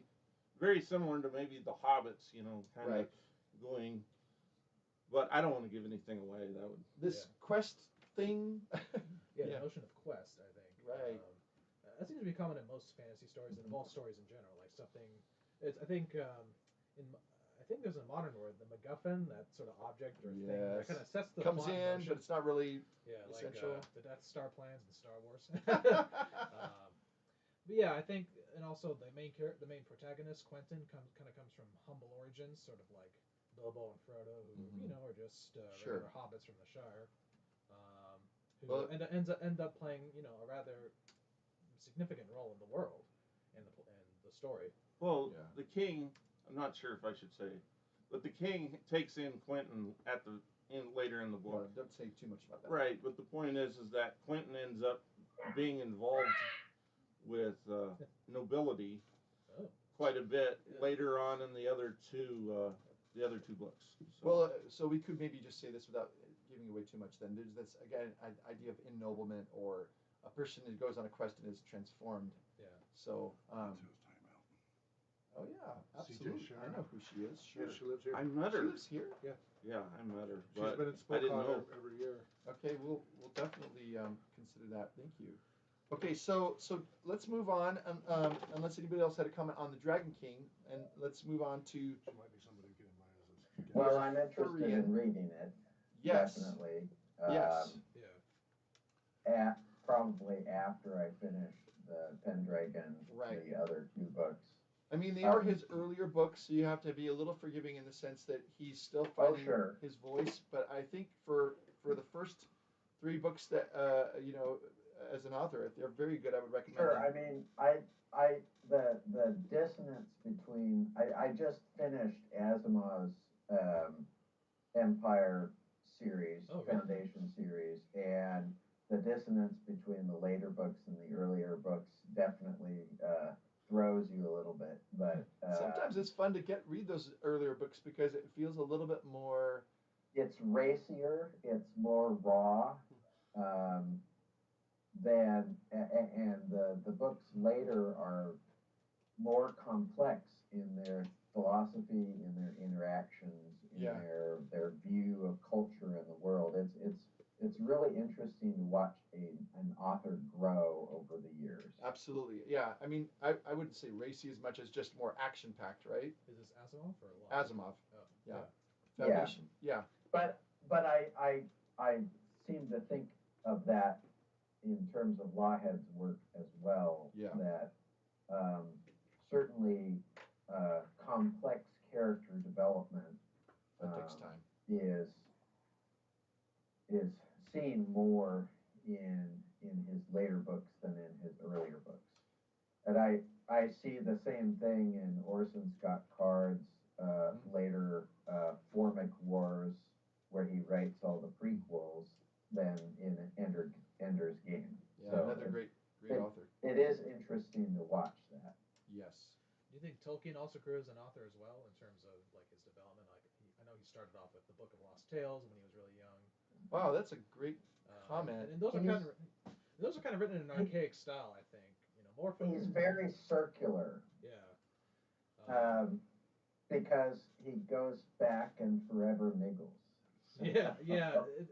very similar to maybe the Hobbits, kind of going. But I don't want to give anything away. That would quest thing. The notion of quest, I think. Right. That seems to be common in most fantasy stories and in all stories in general. Like something, I think there's a modern word, the MacGuffin, that sort of object or thing that kind of sets the comes plot in, but it's not really essential. Like the Death Star plans in Star Wars. But yeah, I think, and also the main protagonist, Quentin, comes from humble origins, sort of like Bilbo and Frodo, who are just regular hobbits from the Shire, who end up playing a rather significant role in the world and the story. Well, the king, I'm not sure if I should say, but the king takes in Quentin later in the book. Don't say too much about that. Right, but the point is that Quentin ends up being involved with nobility quite a bit later on in the other two books. So. Well, so we could maybe just say this without giving away too much. Then there's this again idea of ennoblement, or a person who goes on a quest and is transformed. Yeah. So. Oh yeah, absolutely. I know who she is. Sure. Yeah, she lives here. I met her. She lives here. Yeah. Yeah, I met her. She's been at Spokane every year. Okay, we'll definitely consider that. Thank you. Okay, so let's move on. Unless anybody else had a comment on the Dragon King, and let's move on to. She might be somebody who can invite us as guests. Well, I'm interested in reading it. Yes. Definitely. Yes. Probably after I finish the Pendragon, the other two books. I mean, they are his earlier books, so you have to be a little forgiving in the sense that he's still finding his voice. But I think for the first three books that as an author, they're very good. I would recommend. Sure. I mean, the dissonance between I just finished Asimov's Empire series, Foundation series, and the dissonance between the later books and the earlier books definitely throws you a little bit. But sometimes it's fun to read those earlier books because it feels a little bit more. It's racier. It's more raw. And the books later are more complex in their philosophy, in their interactions, in Yeah. their view of culture and the world. It's really interesting to watch an author grow over the years. Absolutely. Yeah. I mean, I wouldn't say racy as much as just more action packed, right? Is this Asimov or Lahad? Asimov. Oh, Yeah. Yeah. Foundation. Yeah. But I seem to think of that in terms of Lahad's work as well. Yeah. That certainly complex character development That takes time. is seen more in his later books than in his earlier books. And I see the same thing in Orson Scott Card's later Formic Wars, where he writes all the prequels, than in Ender's Game. Yeah. So Another great author. It is interesting to watch that. Yes. Do you think Tolkien also grew as an author as well in terms of like his development? Like I know he started off with the Book of Lost Tales when he was really young. Wow, that's a great comment. And those are kind of written in an archaic style, I think. You know, more for He's very circular. Yeah. Because he goes back and forever niggles. Yeah, exactly.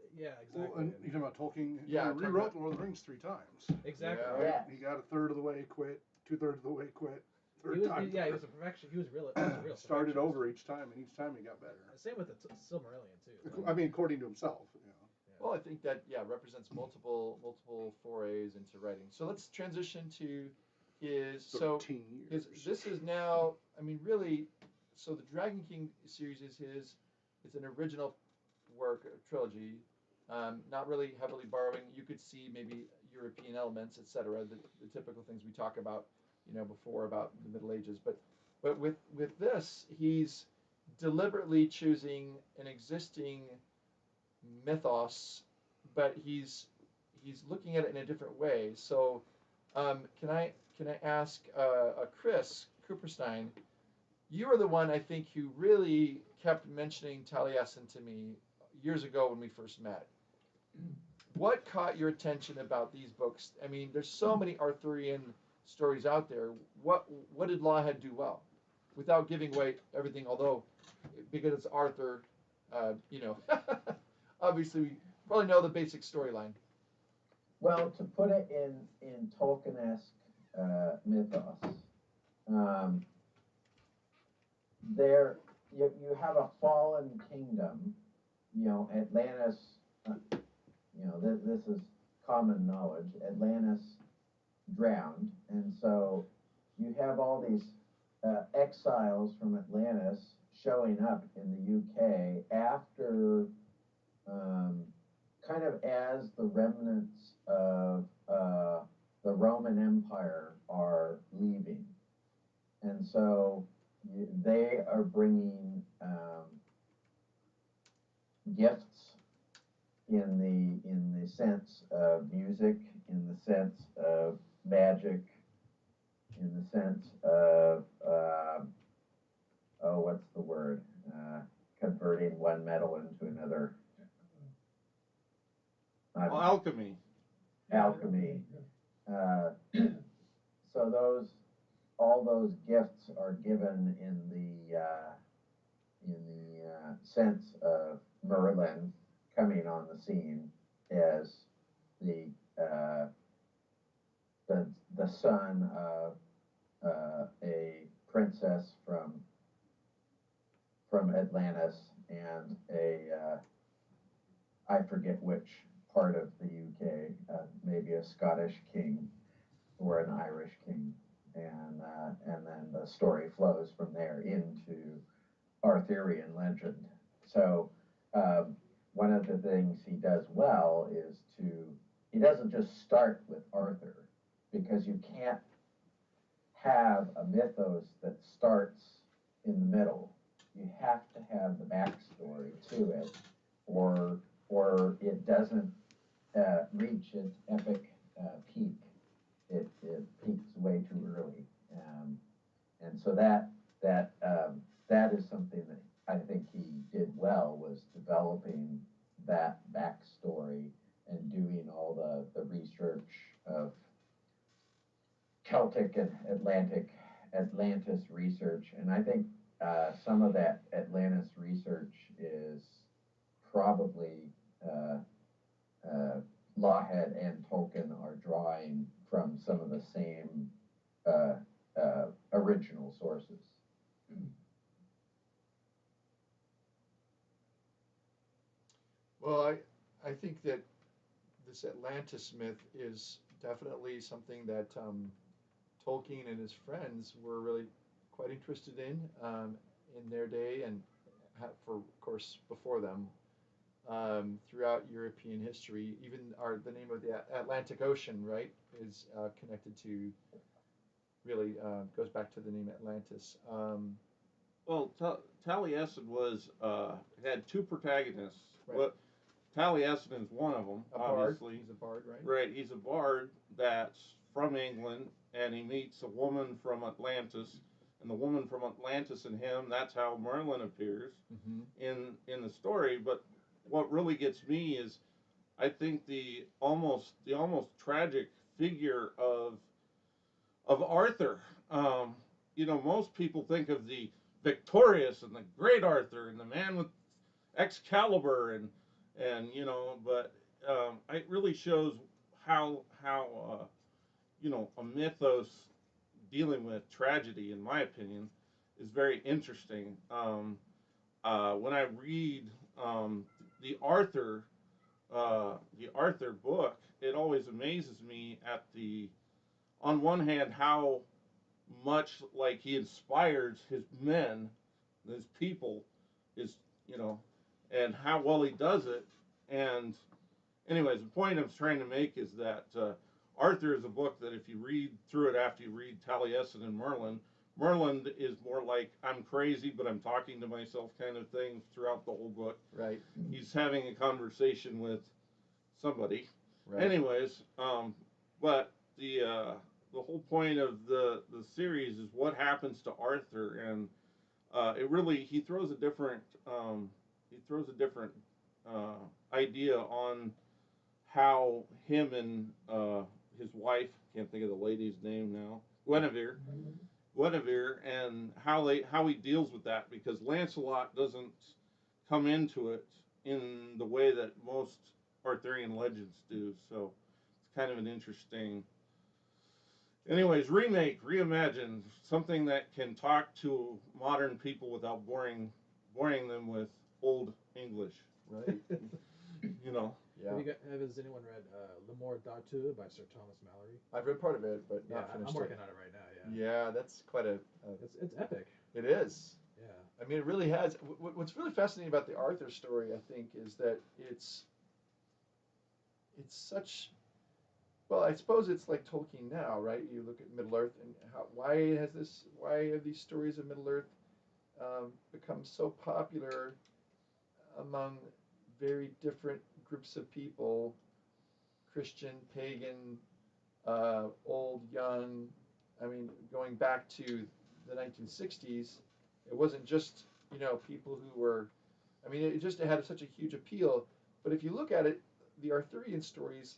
Well, and you talking about Tolkien? Yeah, He rewrote Lord of the Rings 3 times. Exactly. Yeah. Yes. He got a third of the way, quit. 2/3 of the way, quit. He Third was, time. he was a perfection. He was a real Started perfectionist. over each time, and each time he got better. Same with the Silmarillion too. I mean, according to himself. You know. Well, I think that represents multiple forays into writing. So let's transition to his 13 years. this is now, I mean, really, so the Dragon King series is his. It's an original work, a trilogy, not really heavily borrowing. You could see maybe European elements, etc. The typical things we talk about, before about the Middle Ages. But with this, he's deliberately choosing an existing mythos, but he's looking at it in a different way. So, can I ask Chris Cooperstein? You are the one, I think, who really kept mentioning Taliesin to me years ago when we first met. What caught your attention about these books? I mean, there's so many Arthurian stories out there. What did Lahad do well, without giving away everything? Although, because it's Arthur, obviously we probably know the basic storyline. Well, to put it in Tolkien-esque mythos, there you have a fallen kingdom. Atlantis. This is common knowledge. Atlantis drowned, and so you have all these exiles from Atlantis showing up in the UK after, kind of as the remnants of the Roman Empire are leaving, and so they are bringing gifts in the sense of music, in the sense of magic, in the sense of what's the word? Converting one metal into another. Alchemy. Alchemy. So all those gifts are given in the sense of Merlin coming on the scene as the son of a princess from Atlantis and I forget which part of the UK, maybe a Scottish king or an Irish king, and then the story flows from there into Arthurian legend. So one of the things he does well is he doesn't just start with Arthur, because you can't have a mythos that starts in the middle. You have to have the backstory to it, or it doesn't reach its epic peak. It peaks way too early, and so that is something that I think he did well, was developing that backstory and doing all the research of Celtic and Atlantis research. And I think some of that Atlantis research probably Lahad and Tolkien are drawing from some of the same original sources. Well, I think that this Atlantis myth is definitely something that Tolkien and his friends were really quite interested in their day, and for of course before them, throughout European history. Even the name of the Atlantic Ocean, right, is connected to, really goes back to the name Atlantis. Well, Taliesin was had two protagonists. Right. What Taliesin is one of them, A bard. obviously. He's a bard, right? Right, he's a bard that's from England, and he meets a woman from Atlantis, and the woman from Atlantis and him. That's how Merlin appears in the story. But what really gets me is, I think the almost tragic figure of Arthur. You know, most people think of the victorious and the great Arthur and the man with Excalibur and you know, but it really shows how you know, a mythos dealing with tragedy, in my opinion, is very interesting. When I read the Arthur book, it always amazes me at on one hand, how much like he inspires his men, his people, you know, and how well he does it. And anyways, the point I'm trying to make is that Arthur is a book that if you read through it after you read Taliesin and Merlin is more like I'm crazy, but I'm talking to myself kind of thing throughout the whole book. Right. He's having a conversation with somebody. Right. Anyways, but the whole point of the series is what happens to Arthur, and it really he throws a different idea on how him and his wife, can't think of the lady's name now, Guinevere, and how he deals with that, because Lancelot doesn't come into it in the way that most Arthurian legends do. So it's kind of an interesting. Anyways, reimagine something that can talk to modern people without boring them with old English. Right. You know. Yeah. Has anyone read Le Morte d'Arthur by Sir Thomas Malory? I've read part of it, but Yeah, not finished I'm working it. on it right now. Yeah. Yeah, that's quite a. It's epic. It is. Yeah. I mean, it really has. What's really fascinating about the Arthur story, I think, is that it's such. Well, I suppose it's like Tolkien now, right? You look at Middle Earth and why have these stories of Middle Earth become so popular among very different groups of people, Christian, pagan, old, young. I mean, going back to the 1960s, it wasn't just, you know, people who were, I mean, it had such a huge appeal. But if you look at it, the Arthurian stories,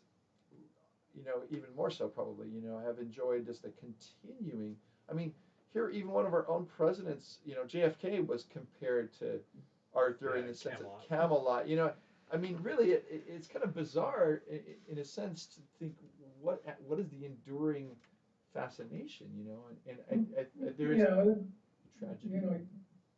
you know, even more so probably, you know, have enjoyed just the continuing. I mean, here even one of our own presidents, you know, JFK was compared to Arthur in the sense of Camelot. You know, I mean, really, it's kind of bizarre in a sense to think what is the enduring fascination, you know, and there is tragedy. You know,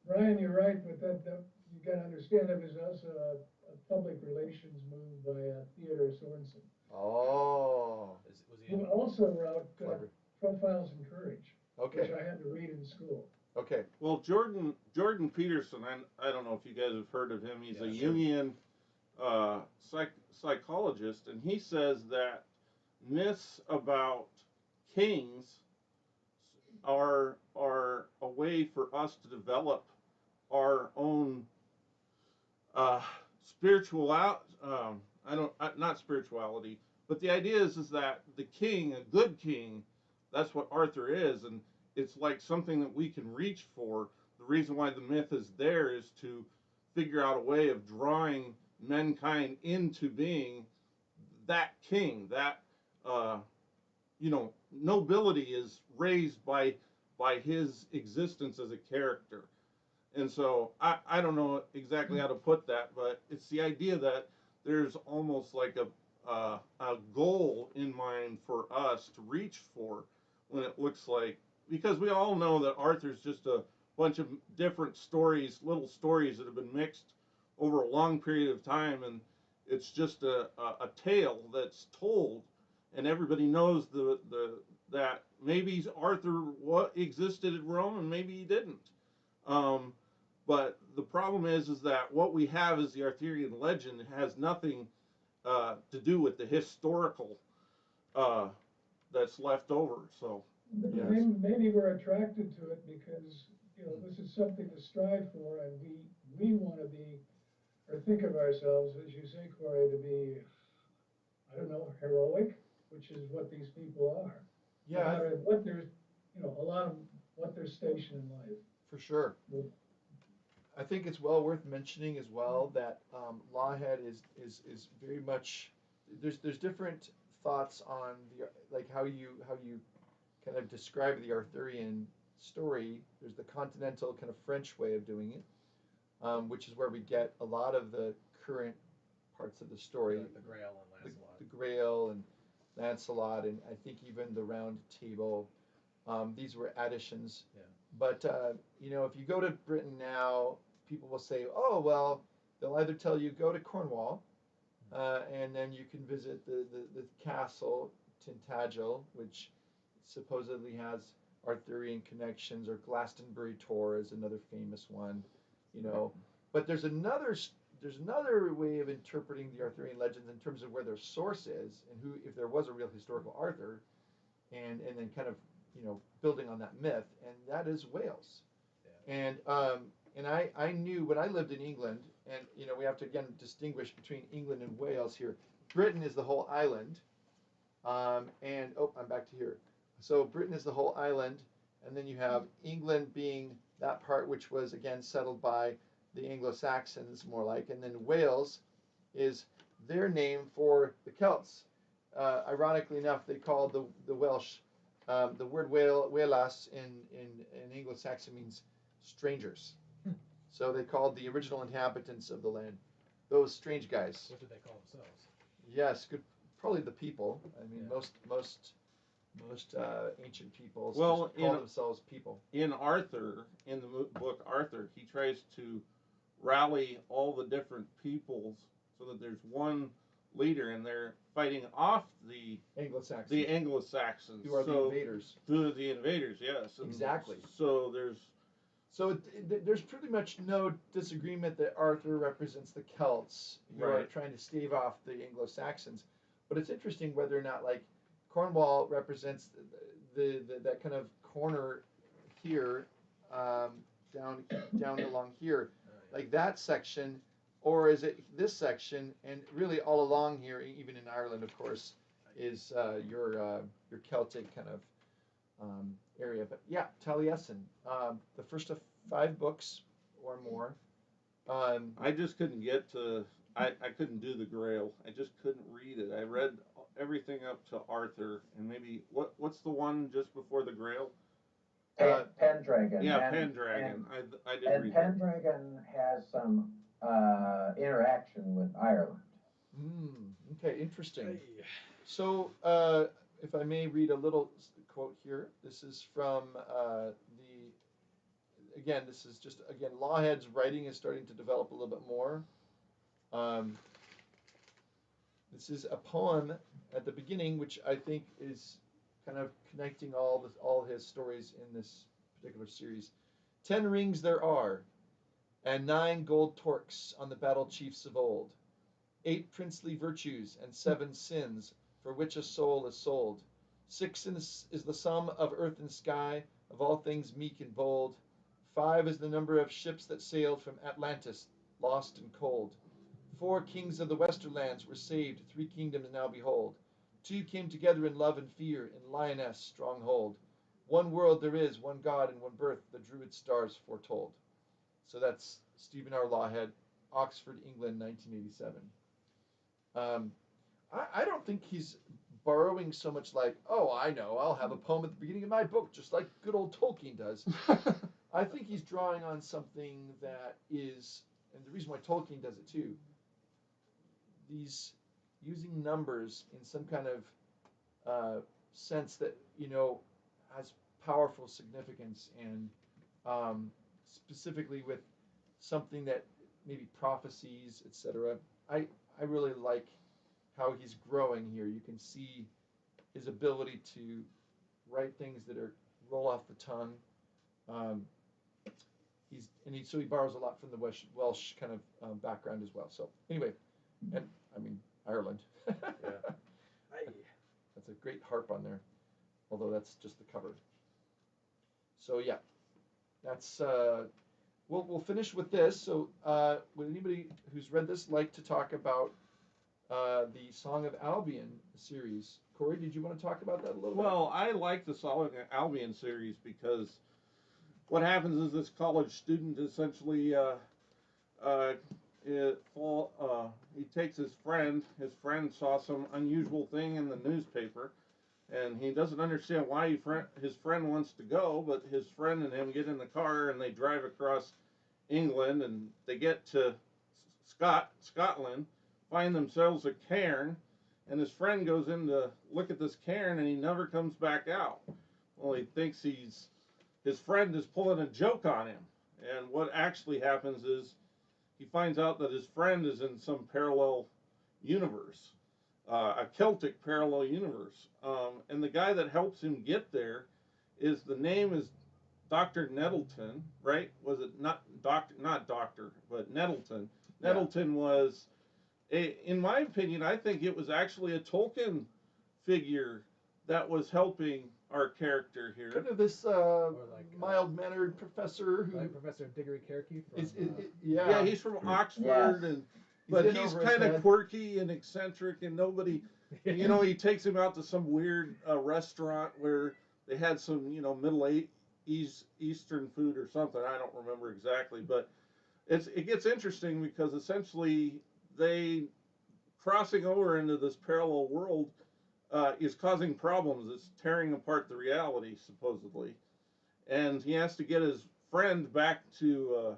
Brian, you're right, but that you got to understand it was also a public relations move by Theodore Sorensen. Oh. Was he Who also wrote Profiles in Courage, okay. which I had to read in school. Okay. Well, Jordan Peterson, I don't know if you guys have heard of him. He's a Jungian psychologist, and he says that myths about kings are a way for us to develop our own not spirituality, but the idea is that the king, a good king, that's what Arthur is, and it's like something that we can reach for. The reason why the myth is there is to figure out a way of drawing mankind into being that king. That you know, nobility is raised by his existence as a character, And so I don't know exactly how to put that, but it's the idea that there's almost like a goal in mind for us to reach for when it looks like, because we all know that Arthur's just a bunch of different stories, little stories that have been mixed over a long period of time, and it's just a tale that's told, and everybody knows that maybe Arthur existed in Rome and maybe he didn't. But the problem is that what we have as the Arthurian legend has nothing to do with the historical that's left over. So Yes. Maybe we're attracted to it because, this is something to strive for, and we want to be, or think of ourselves, as you say, Corey, to be, I don't know, heroic, which is what these people are. No Yeah, matter what their, a lot of what their station in life. for sure. I think it's well worth mentioning as well that Lahad is very much, there's different thoughts on the, like how you kind of describe the Arthurian story. There's the continental kind of French way of doing it, which is where we get a lot of the current parts of the story. The Grail and Lancelot. The Grail and Lancelot, and I think even the Round Table. These were additions. Yeah. But if you go to Britain now, people will say, "Oh, well," they'll either tell you go to Cornwall, and then you can visit the castle Tintagel, which supposedly has Arthurian connections, or Glastonbury Tor is another famous one, But there's another way of interpreting the Arthurian legends in terms of where their source is and who, if there was a real historical Arthur, and then kind of building on that myth, and that is Wales. Yeah. And I knew when I lived in England, and we have to again distinguish between England and Wales here. Britain is the whole island, and I'm back to here. So Britain is the whole island, and then you have England being that part which was again settled by the Anglo-Saxons, more like, and then Wales is their name for the Celts. Ironically enough, they called the Welsh, the word Welas in Anglo-Saxon means strangers. So they called the original inhabitants of the land those strange guys. What did they call themselves? Yes, probably the people. I mean, most ancient peoples Well, just call themselves people. In Arthur, in the book Arthur, he tries to rally all the different peoples so that there's one leader, and they're fighting off the Anglo-Saxons. The Anglo-Saxons, who are the invaders. The invaders, yes. Exactly. So there's pretty much no disagreement that Arthur represents the Celts who are trying to stave off the Anglo-Saxons. But it's interesting whether or not, like, Cornwall represents that kind of corner here, down along here, like that section, or is it this section? And really, all along here, even in Ireland, of course, is your Celtic kind of area. But yeah, Taliesin, the first of 5 books or more. I just couldn't get to. I couldn't do the Grail. I just couldn't read it. I read everything up to Arthur, and maybe what's the one just before the Grail? Pendragon. Yeah, Pendragon. I did read that. And Pendragon has some interaction with Ireland. Okay, interesting. So, if I may read a little quote here, this is from Lahad's writing is starting to develop a little bit more. This is a poem at the beginning, which I think is kind of connecting all his stories in this particular series. 10 rings there are, and 9 gold torques on the battle chiefs of old. 8 princely virtues and 7 sins, for which a soul is sold. 6 is the sum of earth and sky, of all things meek and bold. 5 is the number of ships that sailed from Atlantis, lost and cold. 4 kings of the western lands were saved, 3 kingdoms now behold. 2 came together in love and fear, in Lioness stronghold. 1 world there is, 1 God and 1 birth, the Druid stars foretold. So that's Stephen R. Lahad, Oxford, England, 1987. I don't think he's borrowing so much like, oh, I know, I'll have a poem at the beginning of my book, just like good old Tolkien does. I think he's drawing on something that is, and the reason why Tolkien does it too. These using numbers in some kind of sense that has powerful significance, and specifically with something that maybe prophecies, etc. I really like how he's growing here. You can see his ability to write things that roll off the tongue. So he borrows a lot from the Welsh kind of background as well. So anyway, and I mean Ireland. Yeah. That's a great harp on there, although that's just the cover. So yeah, that's we'll finish with this. So would anybody who's read this like to talk about the Song of Albion series? Corey, did you want to talk about that a little bit? Well, I like the Song of Albion series because what happens is this college student essentially he takes his friend. His friend saw some unusual thing in the newspaper, and he doesn't understand why his friend wants to go. But his friend and him get in the car and they drive across England, and they get to Scotland, find themselves a cairn, and his friend goes in to look at this cairn, and he never comes back out. Well, he thinks his friend is pulling a joke on him, and what actually happens is he finds out that his friend is in some parallel universe, a Celtic parallel universe, and the guy that helps him get there the name is Dr. Nettleton, right? Was it not doctor, but Nettleton. Yeah. Nettleton was, in my opinion, I think it was actually a Tolkien figure that was helping our character here. Kind of this mild-mannered professor who Like Professor Diggory Cherokee from, Yeah, he's from Oxford, Yes. but in he's over his kind of head. quirky and eccentric, and nobody, he takes him out to some weird restaurant where they had some, Middle Eastern food or something. I don't remember exactly, but it gets interesting because essentially they crossing over into this parallel world is causing problems. It's tearing apart the reality, supposedly. And he has to get his friend back to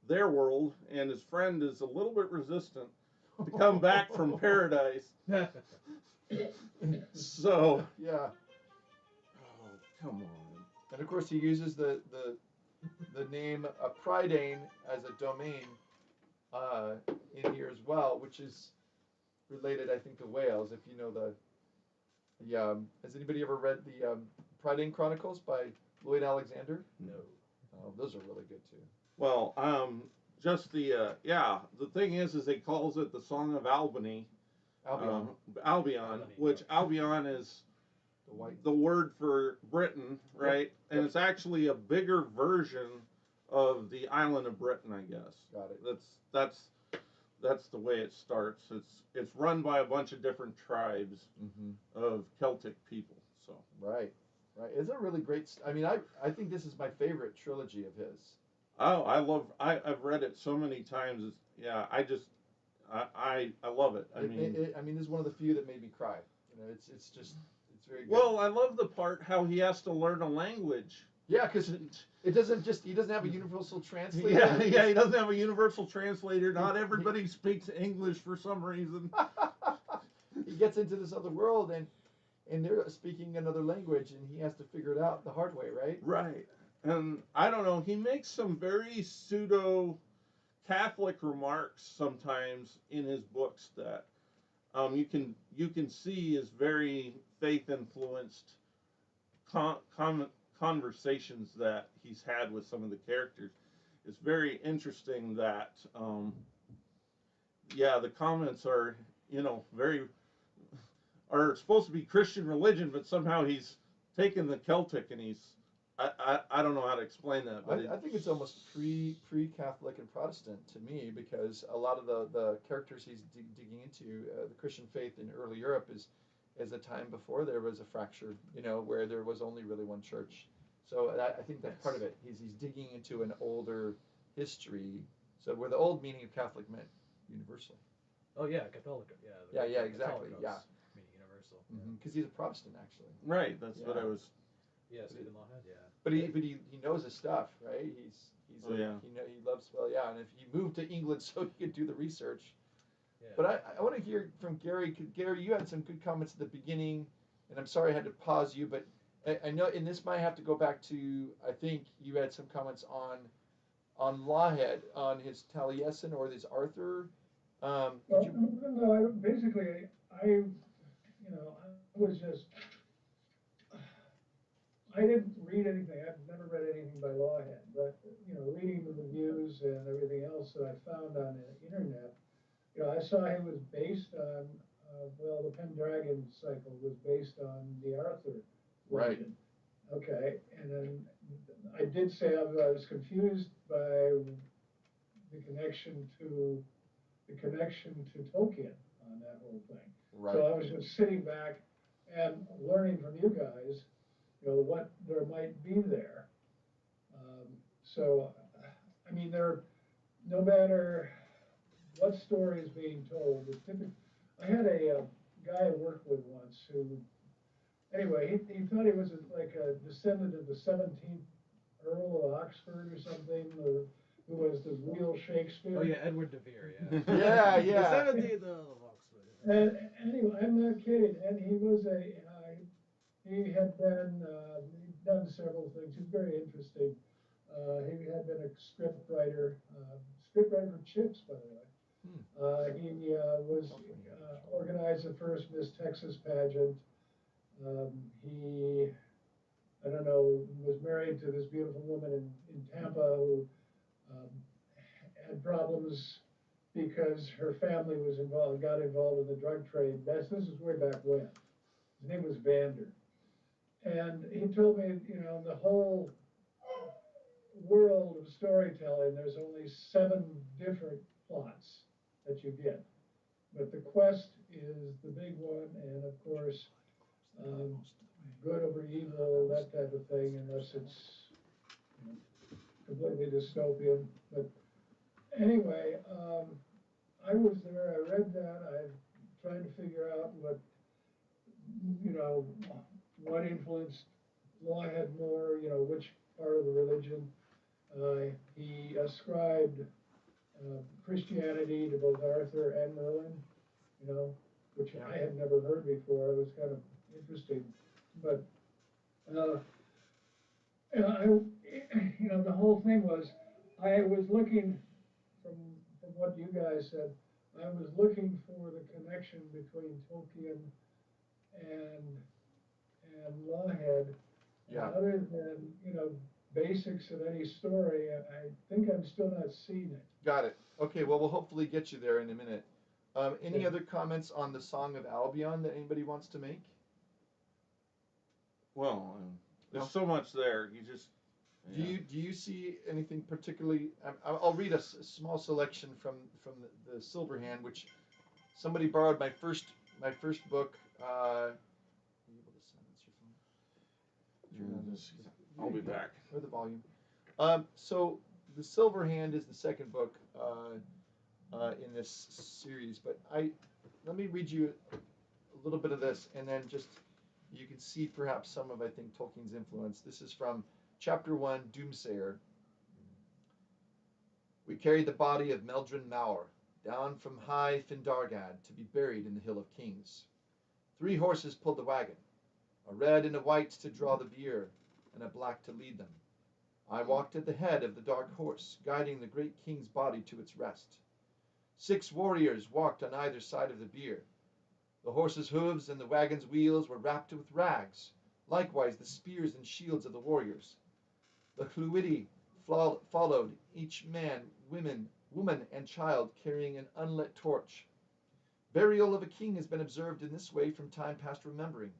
their world, and his friend is a little bit resistant to come back from paradise. So, yeah, oh, come on. and of course he uses the name Prydain as a domain in here as well, which is related, I think, to Wales. If you know has anybody ever read the Prydain Chronicles by Lloyd Alexander? No. Oh, those are really good too. Well, just the thing is he calls it the Song of Albany. Albion, Albion, which Albion is the word for Britain, right? Yep. And it's actually a bigger version of the island of Britain, I guess. Got it. That's the way it starts. It's run by a bunch of different tribes of Celtic people. So Right. It's a really great. I mean, I think this is my favorite trilogy of his. oh, I've read it so many times. I love it. I mean, this is one of the few that made me cry. It's very good. well, I love the part how he has to learn a language. Yeah, because he doesn't have a universal translator. Yeah, he doesn't have a universal translator. Not everybody speaks English for some reason. He gets into this other world, and they're speaking another language, and he has to figure it out the hard way, right? Right. And I don't know, he makes some very pseudo Catholic remarks sometimes in his books that you can see is very faith influenced conversations that he's had with some of the characters. It's very interesting that the comments are are supposed to be Christian religion, but somehow he's taken the Celtic and I don't know how to explain that, but I think it's almost pre-Catholic and Protestant to me, because a lot of the characters he's digging into the Christian faith in early Europe is a time before there was a fracture, where there was only really one church. So I think that's part of it. He's digging into an older history. So where the old meaning of Catholic meant universal. Oh yeah, Catholic. Yeah. Yeah, exactly. Catholicos, Yeah. meaning universal. Because he's a Protestant, actually. right, that's what I was Yeah, Stephen Lahad, yeah. But he knows his stuff, right? He loves, well, yeah, and if he moved to England so he could do the research. Yeah. But I want to hear from Gary. Gary, you had some good comments at the beginning, and I'm sorry I had to pause you, but I know, and this might have to go back to, I think you had some comments on Lahad, on his Taliesin or his Arthur. Well, no, basically, I was just, I didn't read anything. I've never read anything by Lawhead, but reading the reviews and everything else that I found on the internet, I saw he was based on, the Pendragon cycle was based on the Arthur legend. Okay, and then I did say I was confused by the connection to Tolkien on that whole thing. Right. So I was just sitting back and learning from you guys, what there might be there. So, I mean, no matter what story is being told, I had a guy I worked with once who, anyway, he thought he was like a descendant of the 17th Earl of Oxford or something, or who was the real Shakespeare. Oh yeah, Edward de Vere, yeah. Yeah. The 17th Earl of Oxford. And anyway, I'm not kidding. And he was he had been, he'd done several things. He's very interesting. He had been a script writer for Chips, by the way. He was organized the first Miss Texas pageant. He, I don't know, was married to this beautiful woman in Tampa who had problems because her family got involved in the drug trade. This is way back when. His name was Vander. And he told me, the whole world of storytelling, there's only 7 different plots that you get. But the quest is the big one, and of course, good over evil, that type of thing, unless it's completely dystopian. But anyway, I was there, I read that, I tried to figure out what influenced Lawhead more, which part of the religion. He ascribed Christianity to both Arthur and Merlin, which I had never heard before. It was kind of interesting. But, the whole thing was, I was looking, from what you guys said, I was looking for the connection between Tolkien and Lawhead. Yeah. And other than, basics of any story, I think I'm still not seeing it. Got it. Okay, well, we'll hopefully get you there in a minute. Any other comments on the Song of Albion that anybody wants to make? Well, there's so much there. You just. Yeah. Do you see anything particularly? I'll read a small selection from the Silver Hand, which somebody borrowed my first book. Are you able to silence your phone? Turn on this. I'll be back. Or the volume. So the Silver Hand is the second book in this series, but let me read you a little bit of this, and then just you can see perhaps some of, I think, Tolkien's influence. This is from Chapter 1, Doomsayer. We carried the body of Meldrin Maur down from high Findargad to be buried in the Hill of Kings. 3 horses pulled the wagon, a red and a white to draw the bier, and a black to lead them. I walked at the head of the dark horse, guiding the great king's body to its rest. 6 warriors walked on either side of the bier. The horse's hooves and the wagon's wheels were wrapped with rags, likewise the spears and shields of the warriors. The Llwyddi followed, each man, woman, and child carrying an unlit torch. Burial of a king has been observed in this way from time past remembering.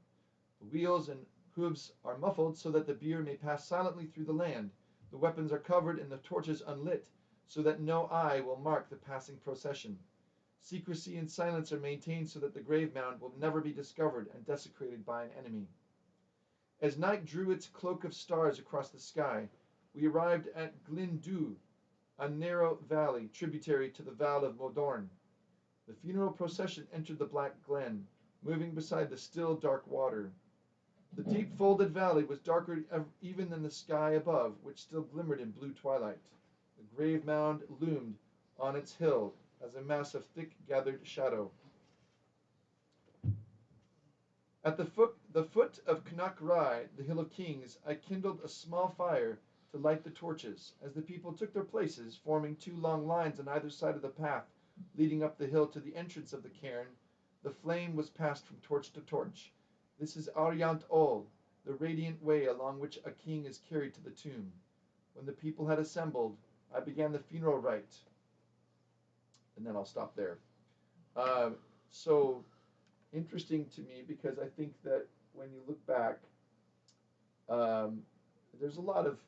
The wheels and hooves are muffled so that the bier may pass silently through the land. The weapons are covered and the torches unlit, so that no eye will mark the passing procession. Secrecy and silence are maintained so that the grave mound will never be discovered and desecrated by an enemy. As night drew its cloak of stars across the sky, we arrived at Glyndŵ, a narrow valley tributary to the Vale of Modorn. The funeral procession entered the black glen, moving beside the still dark water. The deep folded valley was darker even than the sky above, which still glimmered in blue twilight. The grave mound loomed on its hill as a mass of thick gathered shadow. At the foot of Canuck Rai, the Hill of Kings, I kindled a small fire to light the torches, as the people took their places, forming two long lines on either side of the path leading up the hill to the entrance of the cairn. The flame was passed from torch to torch. This is Aryant Ol, the radiant way along which a king is carried to the tomb. When the people had assembled, I began the funeral rite. And then I'll stop there. So interesting to me, because I think that when you look back, there's a lot of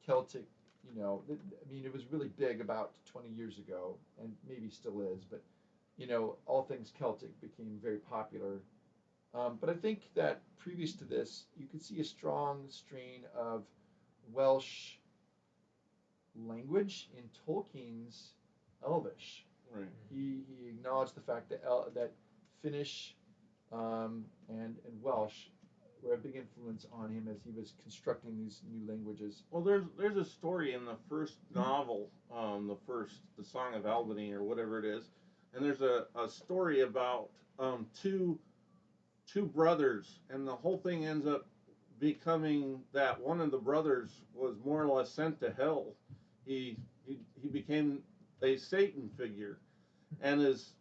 Celtic, I mean, it was really big about 20 years ago, and maybe still is, but, all things Celtic became very popular. But I think that previous to this, you could see a strong strain of Welsh language in Tolkien's Elvish. Right. He acknowledged the fact that Finnish and Welsh were a big influence on him as he was constructing these new languages. Well, there's a story in the first novel, the Song of Albany or whatever it is, and there's a story about two brothers, and the whole thing ends up becoming that one of the brothers was more or less sent to hell. He became a Satan figure, and his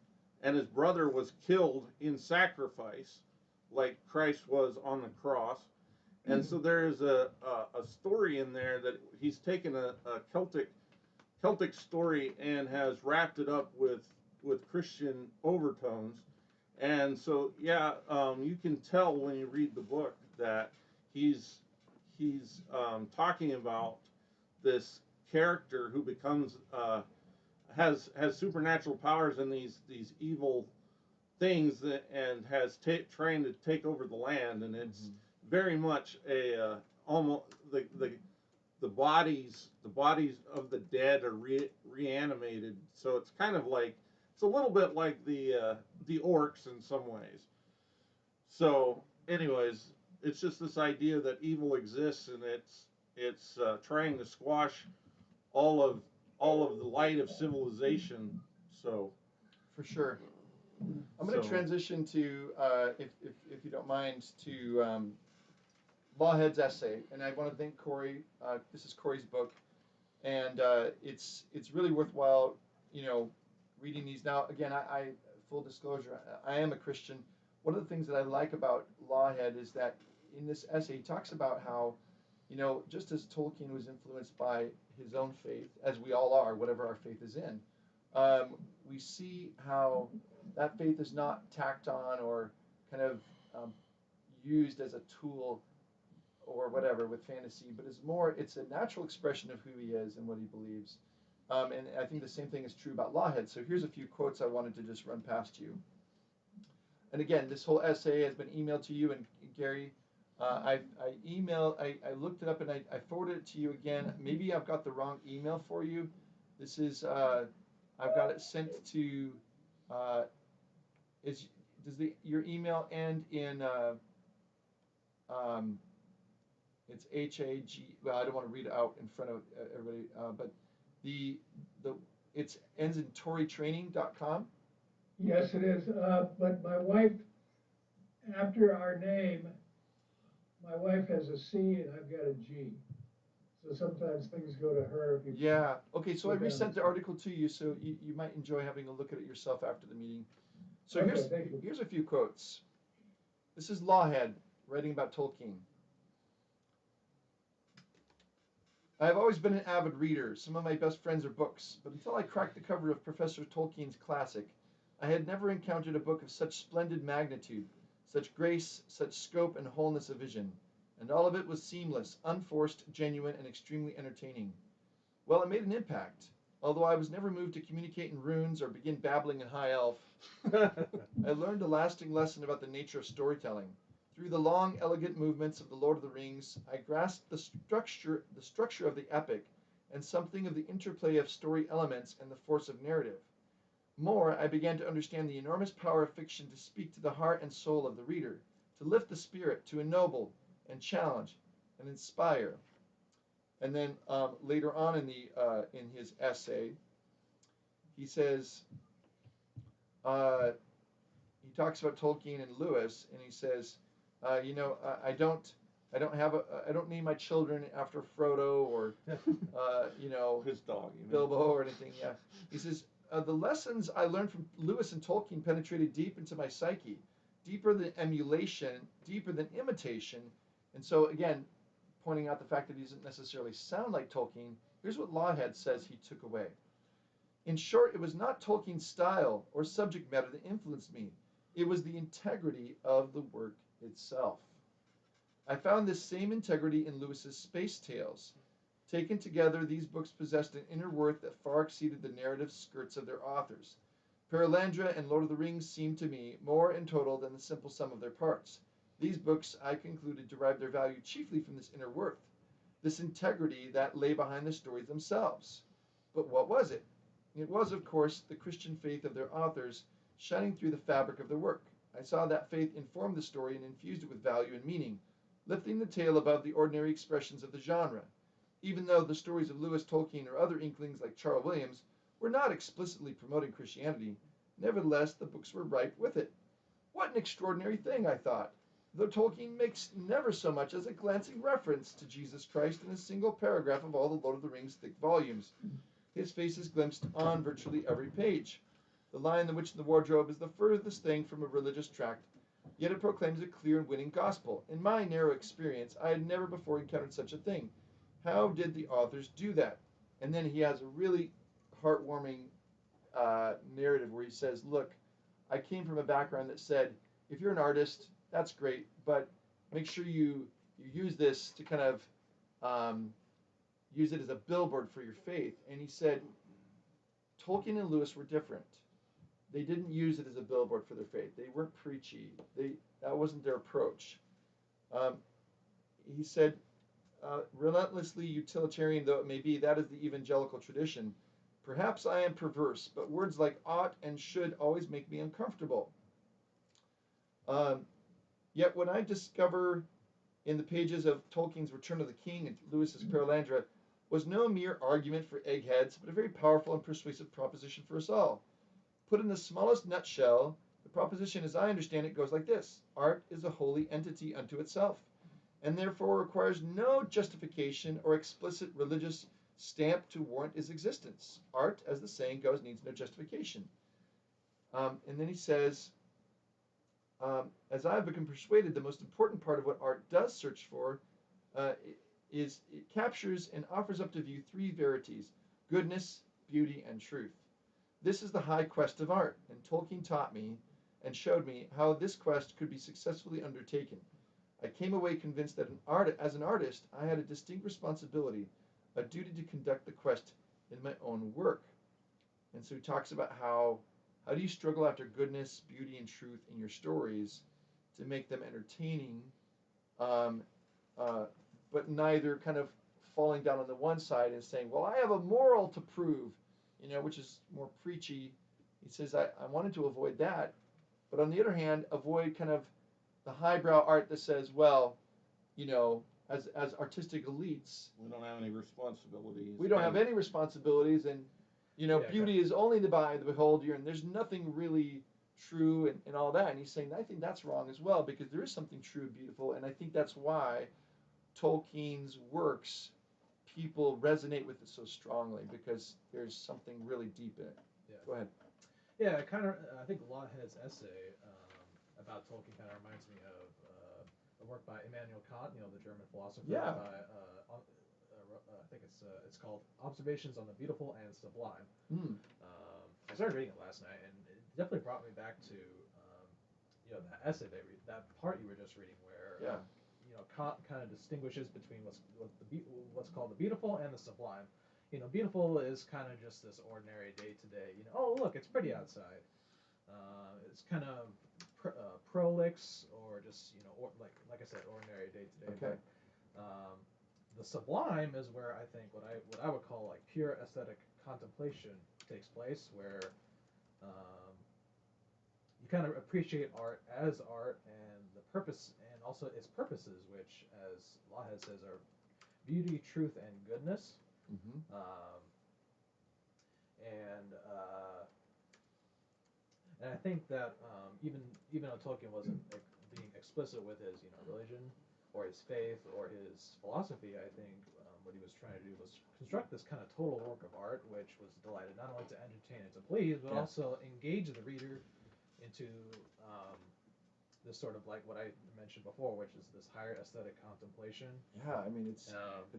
brother was killed in sacrifice, like Christ was on the cross. And so there's a story in there that he's taken a Celtic story and has wrapped it up with Christian overtones. And so you can tell when you read the book that he's talking about this character who becomes has supernatural powers and these evil things and has trying to take over the land, and it's very much a almost the bodies of the dead are reanimated, so it's kind of like, it's a little bit like the orcs in some ways. So anyways, it's just this idea that evil exists, and it's trying to squash all of the light of civilization. So For sure. I'm going to transition to, if you don't mind, to Lawhead's essay, and I want to thank Corey. This is Corey's book, and it's really worthwhile, reading these. Now, again, I full disclosure, I am a Christian. One of the things that I like about Lawhead is that in this essay he talks about how, just as Tolkien was influenced by his own faith, as we all are, whatever our faith is in, we see how that faith is not tacked on or kind of used as a tool or whatever with fantasy, but it's a natural expression of who he is and what he believes. And I think the same thing is true about Lawhead. So here's a few quotes I wanted to just run past you. And again, this whole essay has been emailed to you, and Gary, I looked it up and I forwarded it to you again. Maybe I've got the wrong email for you. This is, I've got it sent to, does your email end in, it's HAG, well, I don't want to read it out in front of everybody, but it ends in torytraining.com. Yes, it is. But my wife, after our name, my wife has a C and I've got a G. So sometimes things go to her. Yeah. Okay, so I resent the article to you, so you might enjoy having a look at it yourself after the meeting. So here's a few quotes. This is Lawhead writing about Tolkien. I have always been an avid reader. Some of my best friends are books, but until I cracked the cover of Professor Tolkien's classic, I had never encountered a book of such splendid magnitude, such grace, such scope and wholeness of vision. And all of it was seamless, unforced, genuine, and extremely entertaining. Well, it made an impact. Although I was never moved to communicate in runes or begin babbling in High Elf, I learned a lasting lesson about the nature of storytelling. Through the long, elegant movements of The Lord of the Rings, I grasped the structure of the epic and something of the interplay of story elements and the force of narrative. More, I began to understand the enormous power of fiction to speak to the heart and soul of the reader, to lift the spirit, to ennoble and challenge and inspire. And then later on in his essay, he says, he talks about Tolkien and Lewis, and he says, I don't name my children after Frodo or His dog. Bilbo or anything. Yeah, he says the lessons I learned from Lewis and Tolkien penetrated deep into my psyche, deeper than emulation, deeper than imitation. And so again, pointing out the fact that he doesn't necessarily sound like Tolkien. Here's what Lahad says he took away. In short, it was not Tolkien's style or subject matter that influenced me. It was the integrity of the work itself. I found this same integrity in Lewis's Space Tales. Taken together, these books possessed an inner worth that far exceeded the narrative skirts of their authors. Perelandra and Lord of the Rings seemed to me more in total than the simple sum of their parts. These books, I concluded, derived their value chiefly from this inner worth, this integrity that lay behind the stories themselves. But what was it? It was, of course, the Christian faith of their authors shining through the fabric of their work. I saw that faith informed the story and infused it with value and meaning, lifting the tale above the ordinary expressions of the genre. Even though the stories of Lewis, Tolkien, or other inklings like Charles Williams were not explicitly promoting Christianity, nevertheless the books were ripe with it. What an extraordinary thing, I thought. Though Tolkien makes never so much as a glancing reference to Jesus Christ in a single paragraph of all the Lord of the Rings thick volumes, his face is glimpsed on virtually every page. The Lion, the Witch, and the Wardrobe is the furthest thing from a religious tract, yet it proclaims a clear and winning gospel. In my narrow experience, I had never before encountered such a thing. How did the authors do that? And then he has a really heartwarming narrative where he says, look, I came from a background that said, if you're an artist, that's great, but make sure you use this to kind of use it as a billboard for your faith. And he said, Tolkien and Lewis were different. They didn't use it as a billboard for their faith. They weren't preachy. That wasn't their approach. He said, relentlessly utilitarian though it may be, that is the evangelical tradition. Perhaps I am perverse, but words like ought and should always make me uncomfortable. Yet when I discover in the pages of Tolkien's Return of the King and Lewis's Perelandra was no mere argument for eggheads, but a very powerful and persuasive proposition for us all. Put in the smallest nutshell, the proposition as I understand it goes like this. Art is a holy entity unto itself, and therefore requires no justification or explicit religious stamp to warrant its existence. Art, as the saying goes, needs no justification. And then he says, as I have become persuaded, the most important part of what art does search for is it captures and offers up to view three verities: goodness, beauty, and truth. This is the high quest of art, and Tolkien taught me and showed me how this quest could be successfully undertaken. I came away convinced that as an artist, I had a distinct responsibility, a duty to conduct the quest in my own work. And so he talks about how do you struggle after goodness, beauty, and truth in your stories to make them entertaining, but neither kind of falling down on the one side and saying, well, I have a moral to prove, which is more preachy. He says, I wanted to avoid that, but on the other hand, avoid kind of the highbrow art that says, well, as artistic elites, We don't have any responsibilities. we don't have any responsibilities, and beauty is only the eye of the beholder, and there's nothing really true and all that. And he's saying, I think that's wrong as well, because there is something true and beautiful, and I think that's why Tolkien's works, people resonate with it so strongly, because there's something really deep in it. Yeah. Go ahead. Yeah, I think Lahad's essay about Tolkien kind of reminds me of a work by Immanuel Kant, the German philosopher. Yeah. I think it's called Observations on the Beautiful and Sublime. Mm. I started reading it last night, and it definitely brought me back to that essay that part you were just reading, where Kant kind of distinguishes between what's called the beautiful and the sublime. Beautiful is kind of just this ordinary day to day. Oh look, it's pretty outside. It's kind of prolix, or just like I said, ordinary day to day. Okay. The sublime is where I think what I would call like pure aesthetic contemplation takes place, where you kind of appreciate art as art, and the purpose and also its purposes, which, as Lahad says, are beauty, truth, and goodness. Mm-hmm. And I think that even though Tolkien wasn't being explicit with his religion or his faith or his philosophy, I think what he was trying to do was construct this kind of total work of art, which was delighted not only to entertain and to please, but Yeah. also engage the reader into this sort of like what I mentioned before, which is this higher aesthetic contemplation. Yeah, I mean it's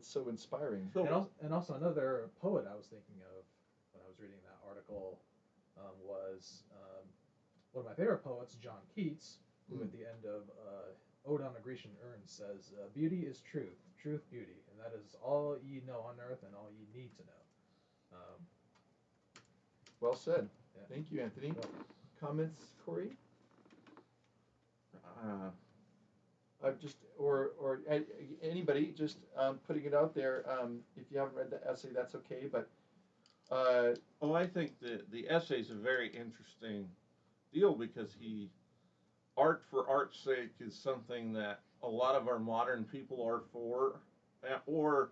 so inspiring. So, And also another poet I was thinking of when I was reading that article was one of my favorite poets, John Keats, who at the end of Ode on a Grecian Urn says, "Beauty is truth, truth beauty, and that is all ye know on earth and all ye need to know." Well said. Yeah. Thank you, Anthony. So, Comments, Corey? uh, Just anybody just putting it out there. If you haven't read the essay, that's okay. But oh, I think the essay is a very interesting deal because art for art's sake is something that a lot of our modern people are for, or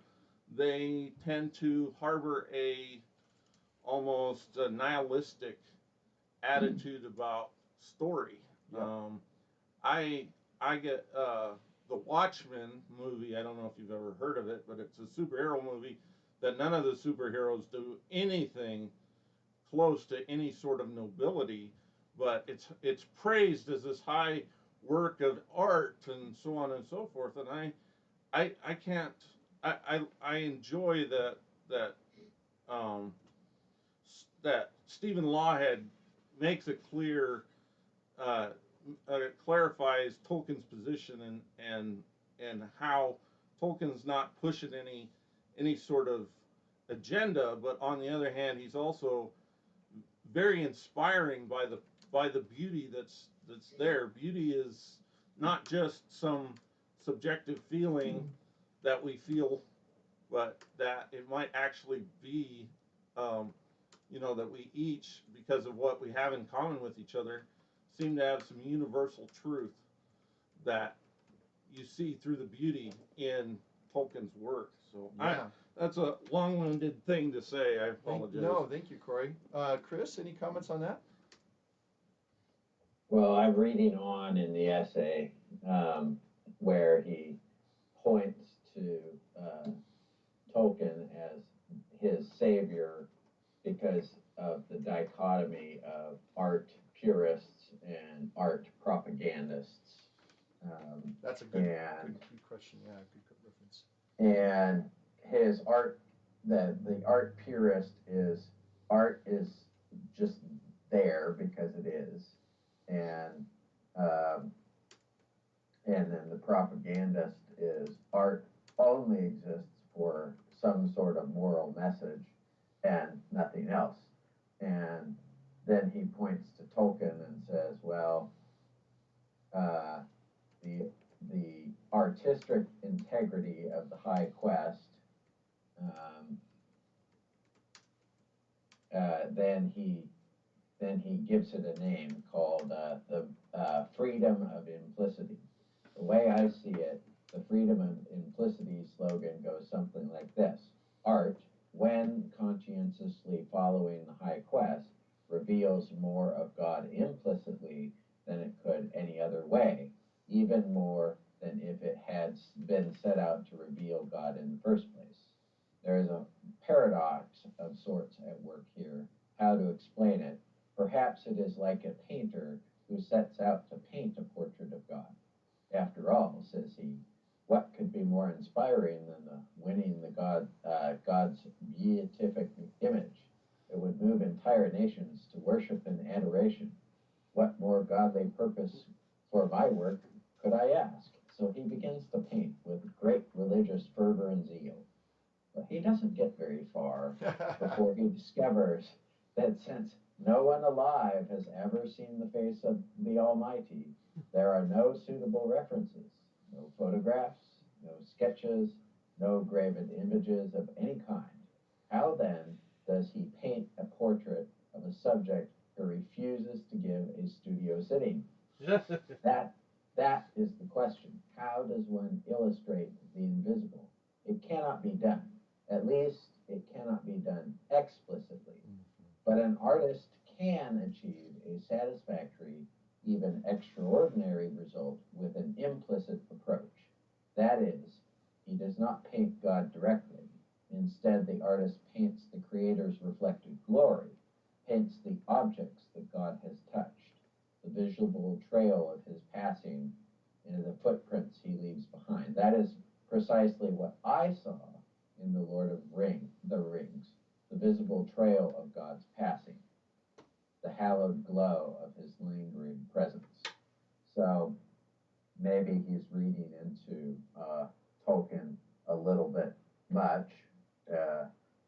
they tend to harbor a almost nihilistic attitude about story. Yeah. I get the Watchmen movie. I don't know if you've ever heard of it, but it's a superhero movie that none of the superheroes do anything close to any sort of nobility, but it's praised as this high work of art and so on and so forth. And I can't I enjoy that um, that Stephen Lawhead makes it clear, clarifies Tolkien's position and how Tolkien's not pushing any sort of agenda, but on the other hand, he's also very inspiring by the beauty that's there. Beauty is not just some subjective feeling that we feel, but that it might actually be, that we each, because of what we have in common with each other, seem to have some universal truth that you see through the beauty in Tolkien's work. So yeah. that's a long-winded thing to say. I apologize. Thank you, Corey. Chris, any comments on that? Well, I'm reading on in the essay where he points to Tolkien as his savior because of the dichotomy of art purists and art propagandists. That's a good And question. Yeah, good reference. and his art, the art purist is art is just there because it is, and and then the propagandist is art only exists for some sort of moral message and nothing else. And then he points to Tolkien and says, well, the artistic integrity of the High Quest, then he gives it a name called the freedom of implicity. The way I see it, the freedom of implicity slogan goes something like this: art, when conscientiously following the High Quest, reveals more of God implicitly than it could any other way, even more than if it had been set out to reveal God in the first place. There is a paradox of sorts at work here. How to explain it? Perhaps it is like a painter who sets out to paint a portrait of God. After all, says he, what could be more inspiring than winning God's beatific image? It would move entire nations to worship and adoration. What more godly purpose for my work could I ask? So he begins to paint with great religious fervor and zeal. But he doesn't get very far before he discovers that since no one alive has ever seen the face of the Almighty, there are no suitable references, no photographs, no sketches, no graven images of any kind. How then does he paint a portrait of a subject who refuses to give a studio sitting? That That is the question. How does one illustrate the invisible? It cannot be done. At least it cannot be done explicitly. But an artist can achieve a satisfactory, even extraordinary result with an implicit approach. That is, he does not paint God directly. Instead, the artist paints the Creator's reflected glory, paints the objects that God has touched, the visible trail of his passing, and the footprints he leaves behind. That is precisely what I saw in the Lord of the Rings, the visible trail of God's passing, the hallowed glow of his lingering presence. So maybe he's reading into Tolkien a little bit much,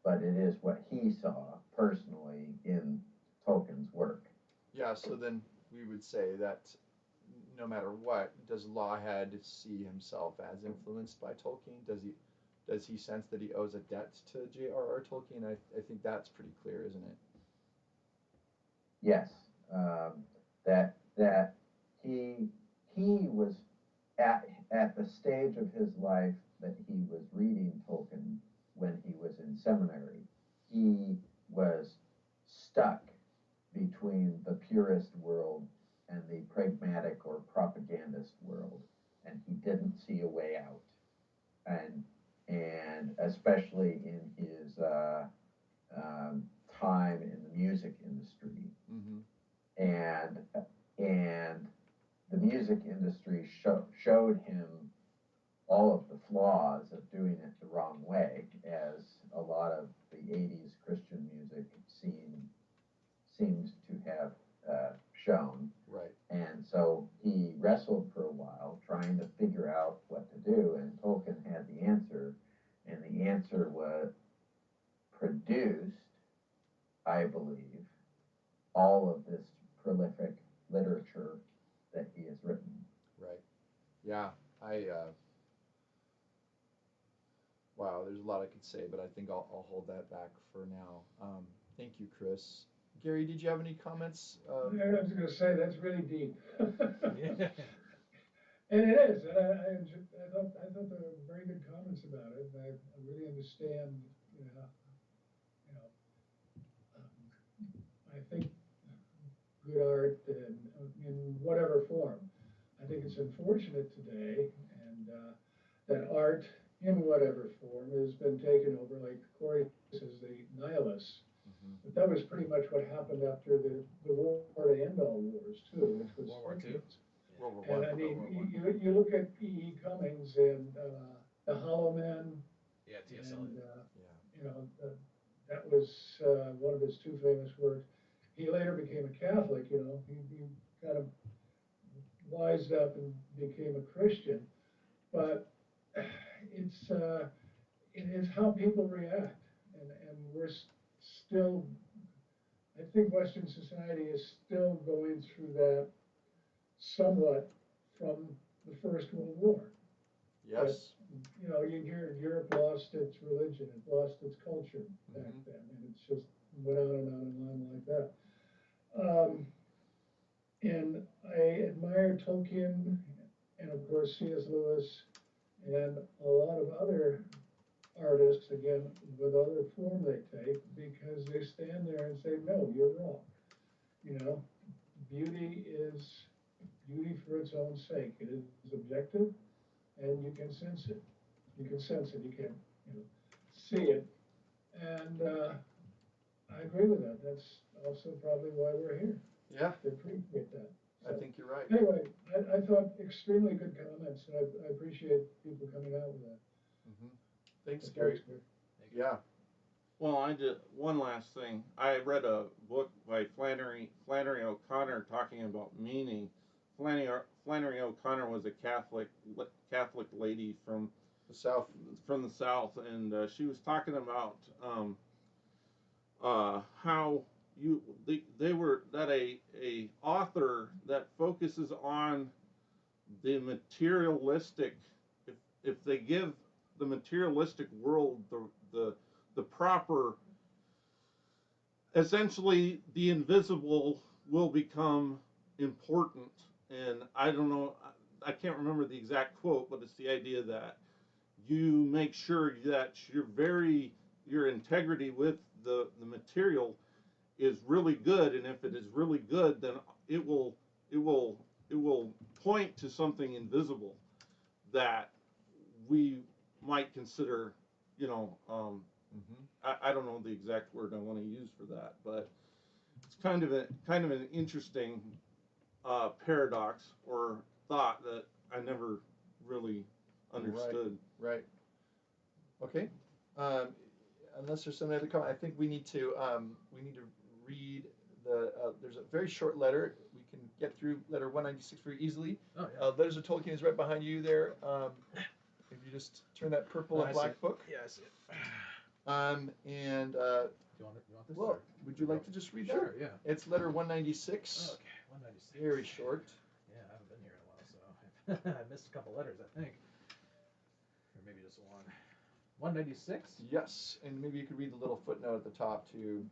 but it is what he saw personally in Tolkien's work. Yeah, so then we would say that no matter what, does Lahad see himself as influenced by Tolkien? Does he sense that he owes a debt to j.r.r. Tolkien? I think that's pretty clear, isn't it? Yes, that he was at the stage of his life that he was reading Tolkien when he was in seminary. He was stuck between the purist world and the pragmatic or propagandist world, and he didn't see a way out. And especially in his time in the music industry, and the music industry showed him all of the flaws of doing it the wrong way, as a lot of the 80s Christian music seems to have shown. Right. And so he wrestled for a while trying to figure out what to do, and Tolkien had the answer, and the answer was produced, I believe, all of this prolific literature that he has written. Right. Yeah. Wow, there's a lot I could say, but I think I'll hold that back for now. Thank you, Chris. Gary, did you have any comments? I was going to say that's really deep. Yeah. And it is. And I thought there were very good comments about it. And I really understand, I think good art in whatever form. I think it's unfortunate today, and that art in whatever form has been taken over, like Corey says, the nihilists. But that was pretty much what happened after the war to end all wars too, which was World War II? World War And One. I mean, you look at E.E. Cummings and the Hollow Men, Yeah, T.S. and Eliot. that was one of his two famous works. He later became a Catholic. He kind of wised up and became a Christian, but it is how people react, and we're still. I think Western society is still going through that somewhat from the First World War. Yes. But, you hear Europe lost its religion, it lost its culture back then, and it's just went on and on and on like that. And I admire Tolkien, and of course C.S. Lewis, and a lot of other artists, again, with other form they take, because they stand there and say, no, you're wrong. Beauty is beauty for its own sake. It is objective, and you can sense it. You can sense it. You can see it. And I agree with that. That's also probably why we're here. Yeah. To appreciate that. So, I think you're right. anyway, I thought extremely good comments, and I appreciate people coming out with that. Thanks, Gary. Yeah. Well, I did one last thing. I read a book by Flannery O'Connor talking about meaning. Flannery O'Connor was a Catholic lady from The South. And she was talking about how they were that a author that focuses on the materialistic, if they give the materialistic world the proper, essentially the invisible will become important. And I don't know, I can't remember the exact quote, but it's the idea that you make sure that your integrity with the material is really good, and if it is really good, then it will it will it will point to something invisible that we might consider, you know, I don't know the exact word I want to use for that, but it's kind of an interesting paradox or thought that I never really understood. Right. Okay. Unless there's some other comment, I think we need to read the. There's a very short letter. We can get through letter 196 very easily. Oh, yeah. Letters of Tolkien is right behind you there. If you just turn that purple and black book. Yeah, I see it. And You want this? well, or- would you like to just read that? Sure, yeah. It's letter 196. Okay, 196. Very short. Yeah, I haven't been here in a while, so I missed a couple letters, I think. Or maybe just one. 196? Yes, and maybe you could read the little footnote at the top too.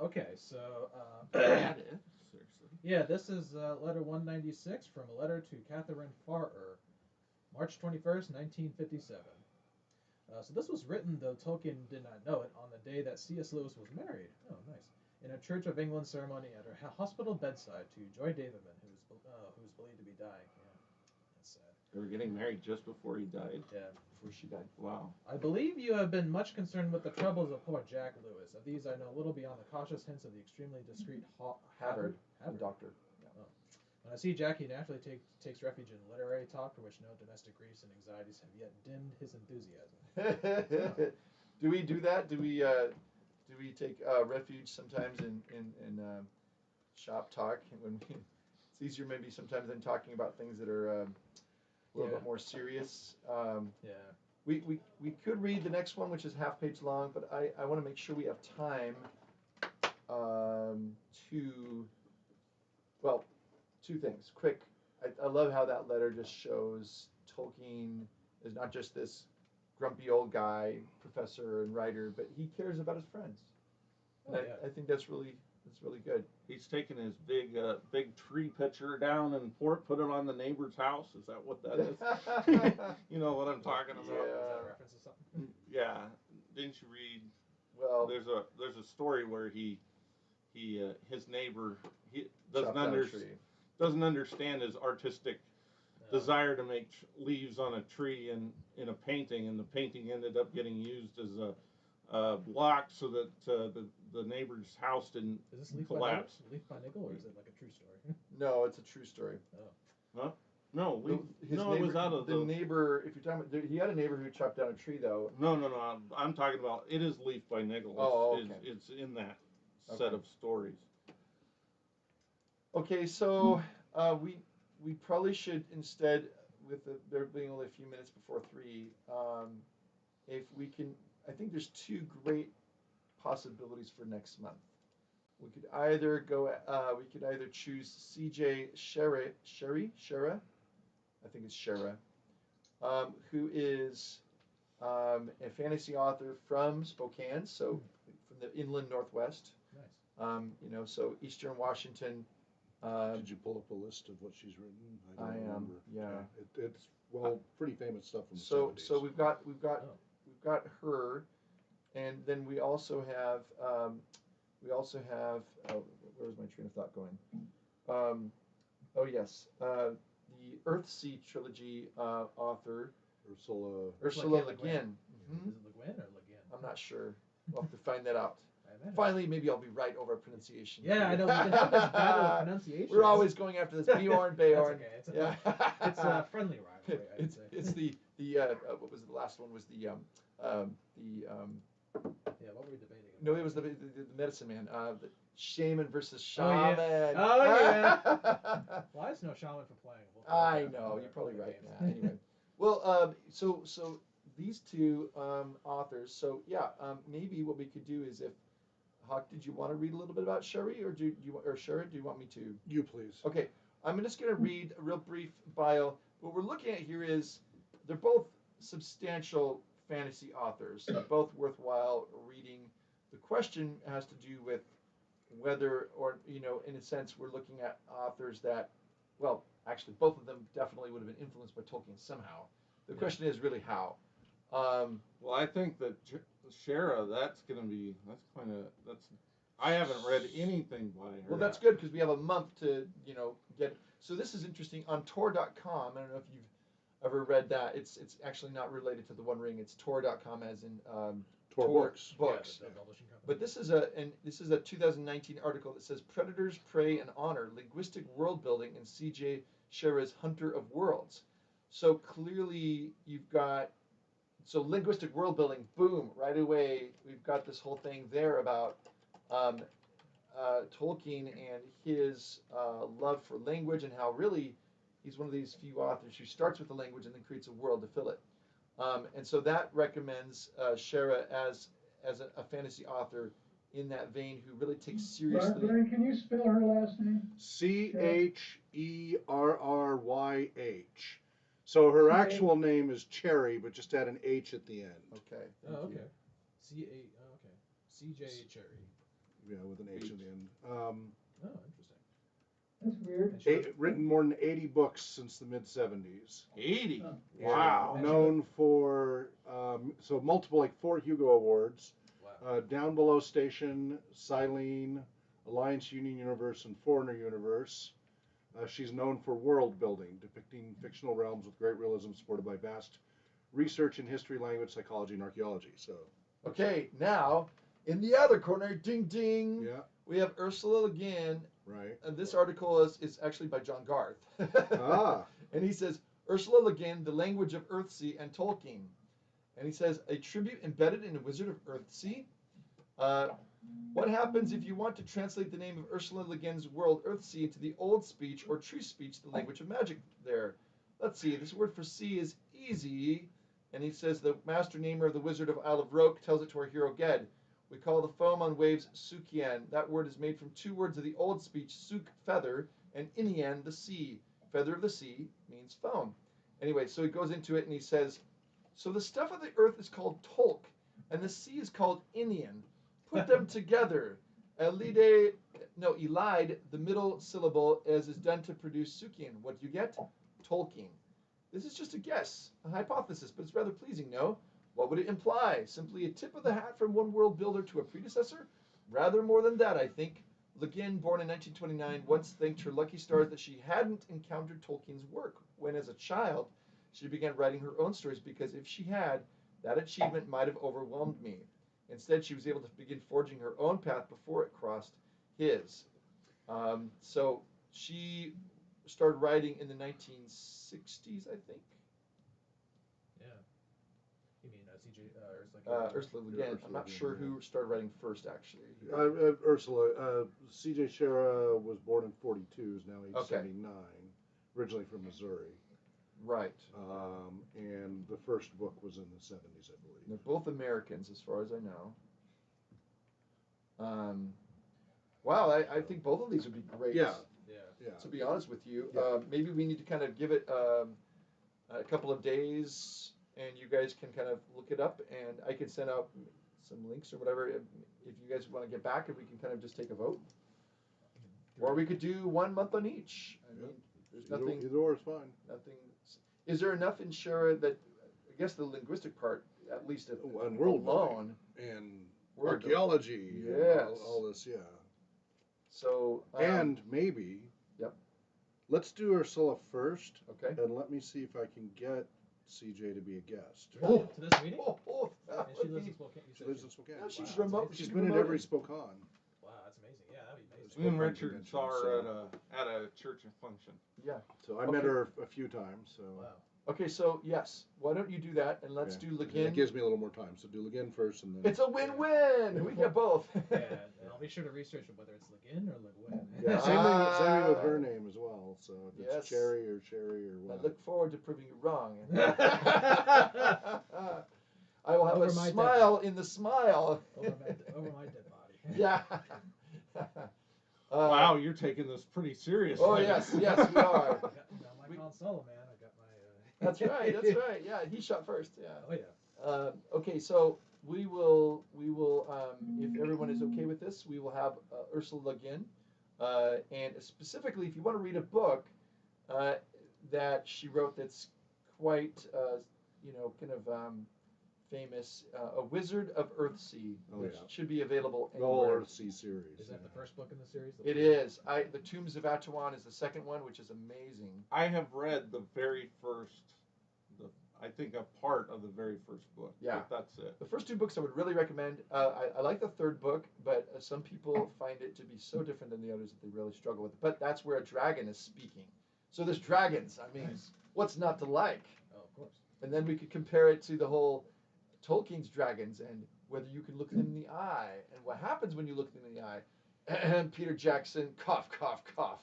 Okay, so Seriously. yeah, this is letter 196 from a letter to Catherine Farrer, March 21st, 1957. So this was written, though Tolkien did not know it, on the day that C.S. Lewis was married. Oh, nice. In a Church of England ceremony at her hospital bedside to Joy Davidman, who's believed to be dying. Yeah, that's sad. They were getting married just before he died. Yeah. Before she died. Wow. I believe you have been much concerned with the troubles of poor Jack Lewis. Of these I know little beyond the cautious hints of the extremely discreet Havard, the Havard. doctor. When I see Jack, he naturally takes refuge in literary talk for which no domestic griefs and anxieties have yet dimmed his enthusiasm. Do we do that? Do we take refuge sometimes in shop talk when it's easier maybe sometimes than talking about things that are a little bit more serious. Yeah. We could read the next one, which is half page long, but I want to make sure we have time to, well, two things. Quick, I love how that letter just shows Tolkien is not just this grumpy old guy, professor and writer, but he cares about his friends. And I think that's really good. He's taken his big tree pitcher down and put it on the neighbor's house. Is that what that is? You know what I'm talking about? Is that a reference to something? Yeah. Didn't you read? Well, There's a story where his neighbor chopped down a tree. doesn't understand his artistic desire to make leaves on a tree in a painting, and the painting ended up getting used as a block so that the neighbor's house didn't Is this Leaf collapse. by Nickel, or is it like a true story? No, it's a true story. Huh? No, His no, neighbor, it was out of the neighbor. If you're talking about, he had a neighbor who chopped down a tree, though. No. I'm talking about it is Leaf by Nickel. Oh, okay. It's in that set of stories. Okay, so we probably should instead, with there being only a few minutes before 3, if we can, I think there's 2 great possibilities for next month. We could either choose C.J. Shera, I think it's Shera, who is a fantasy author from Spokane, so from the inland Northwest. Nice. So Eastern Washington. Did you pull up a list of what she's written? I don't am. remember. Yeah. It's pretty famous stuff from the So 70s. so we've got her, and then we also have where's my train of thought going? Oh yes, the Earthsea trilogy author Ursula Le Guin. Is it Le Guin or Le Guin? I'm not sure. We'll have to find that out. I imagine. Finally, maybe I'll be right over pronunciation. Yeah, I know. We can have this battle of pronunciation. We're always going after this Bjorn, Beorn. That's okay. It's a friendly rivalry, I would say. It's the what was the last one? Was the Yeah, what were we debating? no, it was the medicine man. The shaman versus Oh, shaman. yeah. Oh, yeah. Why is no shaman for playing? I know, you're probably right. Yeah, anyway, well, so these 2 authors. So yeah, maybe what we could do is if Hawk, did you want to read a little bit about Sherry, or Shera? Do you want me to? You please. Okay, I'm just going to read a real brief bio. What we're looking at here is they're both substantial fantasy authors. They're both worthwhile reading. The question has to do with whether, or in a sense, we're looking at authors that well, actually, both of them definitely would have been influenced by Tolkien somehow. The question is really how. Well, I think that Shara, that's I haven't read anything by her. Well, that's good because we have a month to, get. So this is interesting on Tor.com. I don't know if you've ever read that. It's actually not related to the One Ring. It's Tor.com as in Tor Books. Books. Yeah, the publishing company. But this is a 2019 article that says Predators, Prey, and Honor: Linguistic World Building in C.J. Shera's Hunter of Worlds. So clearly you've got linguistic world building. Boom! Right away we've got this whole thing there about Tolkien and his love for language and how really he's one of these few authors who starts with the language and then creates a world to fill it. And so that recommends Shara as a fantasy author in that vein who really takes seriously. Brian, can you spell her last name? Cherryh. So her actual name is Cherry, but just add an H at the end. Okay. Oh, okay. C.J. Cherry. Yeah, with an H at the end. Oh, interesting. That's weird. And she- Written more than 80 books since the mid-70s. 80. Oh. Wow. Known for multiple, like 4 Hugo Awards. Wow. Down Below Station, Silene, Alliance Union Universe, and Foreigner Universe. She's known for world building, depicting fictional realms with great realism, supported by vast research in history, language, psychology, and archaeology. So. Okay, now in the other corner, ding ding. Yeah. We have Ursula Le Guin. Right. And this article is actually by John Garth. Ah. And he says, Ursula Le Guin, The Language of Earthsea and Tolkien. And he says, a tribute embedded in a Wizard of Earthsea. What happens if you want to translate the name of Ursula Le Guin's world, Earthsea, into the old speech or true speech, the language of magic there? Let's see, this word for sea is easy. And he says, the master namer of the Wizard of Isle of Roke tells it to our hero Ged. We call the foam on waves Sukian. That word is made from 2 words of the old speech, Suk, feather, and Inian, the sea. Feather of the sea means foam. Anyway, so he goes into it and he says, so the stuff of the earth is called Tolk, and the sea is called Inian. Put them together. Elide, the middle syllable, as is done to produce Sukian. What do you get? Tolkien. This is just a guess, a hypothesis, but it's rather pleasing, no? What would it imply? Simply a tip of the hat from one world builder to a predecessor? Rather more than that, I think. Le Guin, born in 1929, once thanked her lucky stars that she hadn't encountered Tolkien's work when, as a child, she began writing her own stories, because if she had, that achievement might have overwhelmed me. Instead, she was able to begin forging her own path before it crossed his. So she started writing in the 1960s, I think. Yeah. You mean C.J. Ursula Le Guin. I'm not sure who started writing first, actually. Ursula. C.J. Shara was born in 42, is now age Okay. 79, originally from Missouri. Right. And the first book was in the 70s, I believe. They're both Americans, as far as I know. Wow, I think both of these would be great. Yeah. Yeah. To be honest with you, Yeah. maybe we need to kind of give it a couple of days, and you guys can kind of look it up, and I can send out some links or whatever if you guys want to get back, and we can kind of just take a vote. Or we could do 1 month on each. I mean, there's nothing. Either or is fine. Nothing. Is there enough in Shara that, I guess the linguistic part, at least if And world alone, and world archaeology. Yes. And all this, yeah. So. And maybe. Yep. Let's do Ursula first. Okay. And let me see if I can get CJ to be a guest. Really? To this meeting? That And she would lives be- in Spokane. You She said lives in Spokane. Yeah, she's Wow, remote. She's She's been at remote. every Spokane. Wow, that's amazing. Yeah, that'd be amazing. Me and Spokane Richard convention, saw her so- at a church function. Yeah. So I met her a few times. So. Wow. Okay, so yes, why don't you do that, and let's Okay. do Le That Guin. gives me a little more time. So do Le Guin first, and then. It's a win-win. We get both. Yeah, and I'll be sure to research whether it's Le Guin or Le Guin. Yeah, same thing with her name as well. So if it's Yes. Cherry or Sherry or I what. look forward to proving you wrong. I will have Over a my dead smile in the smile. over my dead body. Yeah. Wow, you're taking this pretty seriously. Oh yes, yes we are. I got my Han Solo, man. I got my. That's right. That's right. Yeah, he shot first. Yeah. Oh yeah. Okay, so we will, if everyone is okay with this, we will have Ursula Le Guin. And specifically, if you want to read a book that she wrote that's quite, kind of famous. A Wizard of Earthsea, which should be available The whole anywhere. Earthsea series. Is that the first book in the series? It is. The Tombs of Atuan is the second one, which is amazing. I have read the very first, I think a part of the very first book. Yeah. But that's it. The first two books I would really recommend. I like the third book, but some people find it to be so different than the others that they really struggle with it. But that's where a dragon is speaking. So there's dragons. I mean, what's not to like? Oh, of course. And then we could compare it to the whole Tolkien's dragons and whether you can look them in the eye and what happens when you look them in the eye. And Peter Jackson, cough, cough, cough.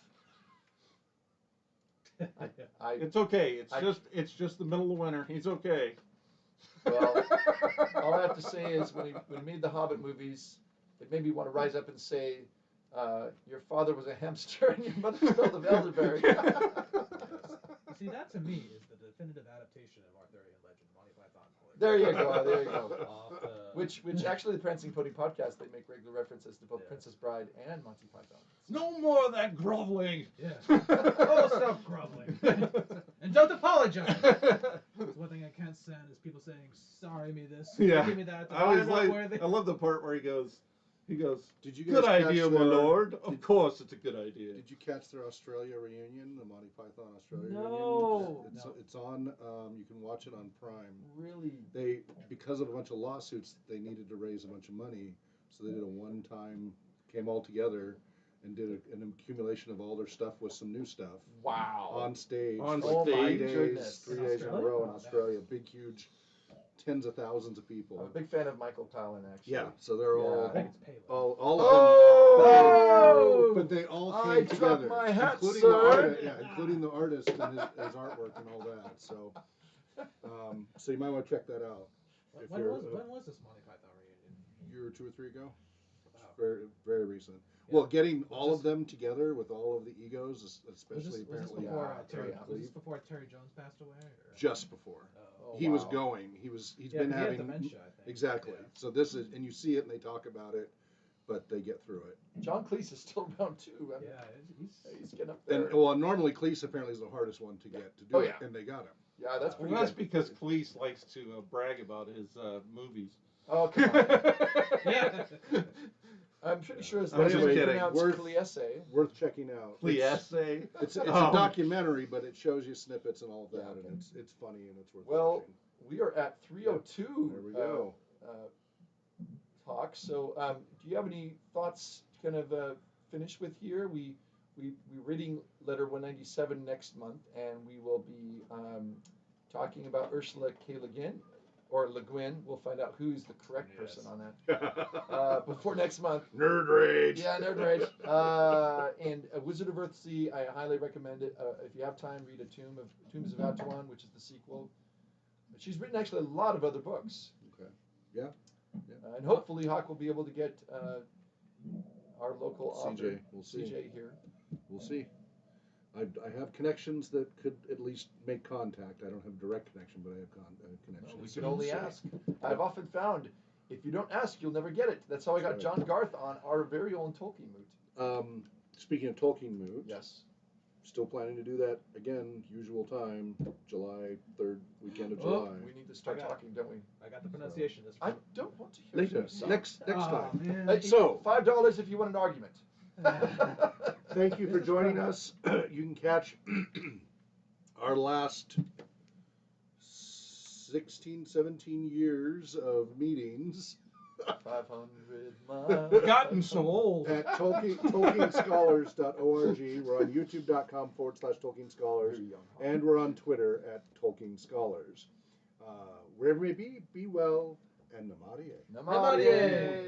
It's okay. It's just the middle of winter. He's okay. Well, all I have to say is when he made the Hobbit movies, it made me want to rise up and say, your father was a hamster and your mother smelled of elderberry. See, that to me is the definitive adaptation of Arthurian legend, Monty Python. There you go. There you go. Off Which actually the Prancing Pony podcast, they make regular references to both Princess Bride and Monty Python. No more of that groveling. Yeah. Oh, stop groveling. And don't apologize. That's one thing I can't stand is people saying, sorry me this, Yeah. give me that. I always I'm not worthy. I love the part where he goes, Did you guys good catch idea, my their- lord. Of course it's a good idea. Did you catch their Australia reunion, the Monty Python Australia No. reunion? It's on. You can watch it on Prime. Really? They, because of a bunch of lawsuits, they needed to raise a bunch of money, so they did a one-time, came all together, and did an accumulation of all their stuff with some new stuff Wow. on stage. On for stage. 3 days, Goodness. 3 In days in a Australia? row in Oh, Australia. Big, huge, tens of thousands of people. I'm a big fan of Michael Palin, actually. Yeah, so they're Yeah. I think it's Palin. all Oh! of them. But they all I came dropped together, my hat, including sir. the artist, including the artist and his artwork and all that. So, so you might want to check that out. If When you're was this Monty Python reunion? a year or 2 or 3 ago, Wow. very very recent. Yeah. Well, getting all this- of them together with all of the egos, especially Was this apparently before yeah, Terry? yeah. Was this before Terry Jones passed away? Or? just before. Oh, He was wow. going. He's yeah, been 'cause he had having dementia, I think. exactly. Yeah. So this is, and you see it and they talk about it, but they get through it. John Cleese is still around, too. I mean, Yeah, he's getting up there. And well, normally Cleese apparently is the hardest one to get to do Oh, it, yeah. and they got him. Yeah, that's pretty Well, that's good. because Cleese likes to brag about his movies. Oh, come on. yeah. I'm pretty sure it's I'm just actually kidding. pronounced Worth- Cleese. Worth checking out. Cleese. It's a Oh. documentary, but it shows you snippets and all of that, Yeah, and okay. it's funny and it's worth Well, watching. we are at 3:02. There we go. Talk. So, do you have any thoughts to kind of finish with here? We're reading letter 197 next month, and we will be talking about Ursula K. Le Guin, or Le Guin. We'll find out who's the correct Yes. person on that before next month. Nerd rage. Yeah, Nerd Rage. And A Wizard of Earthsea, I highly recommend it. If you have time, read Tombs of Atuan, which is the sequel. But she's written actually a lot of other books. Okay. Yeah. And hopefully Hawk will be able to get our local author, CJ, we'll see. CJ here. We'll see. I have connections that could at least make contact. I don't have a direct connection, but I have connections. We can only ask. I've often found if you don't ask, you'll never get it. That's how I got That's John Garth on our very own Tolkien moot. Speaking of Tolkien mood, Yes. still planning to do that again, usual time, July 3rd weekend of Oh, July. we need to start I got it. talking, don't we? I got the pronunciation. This I don't want to hear Later, it. next Oh, time. man. So- $5 if you want an argument. Thank you for joining us. You can catch our last 16, 17 years of meetings 500 miles. Gotten so old. at TolkienScholars.org. We're on YouTube.com/Tolkien Scholars. And we're on Twitter at Tolkien Scholars. Wherever you may be well, and Namaste. Namaste.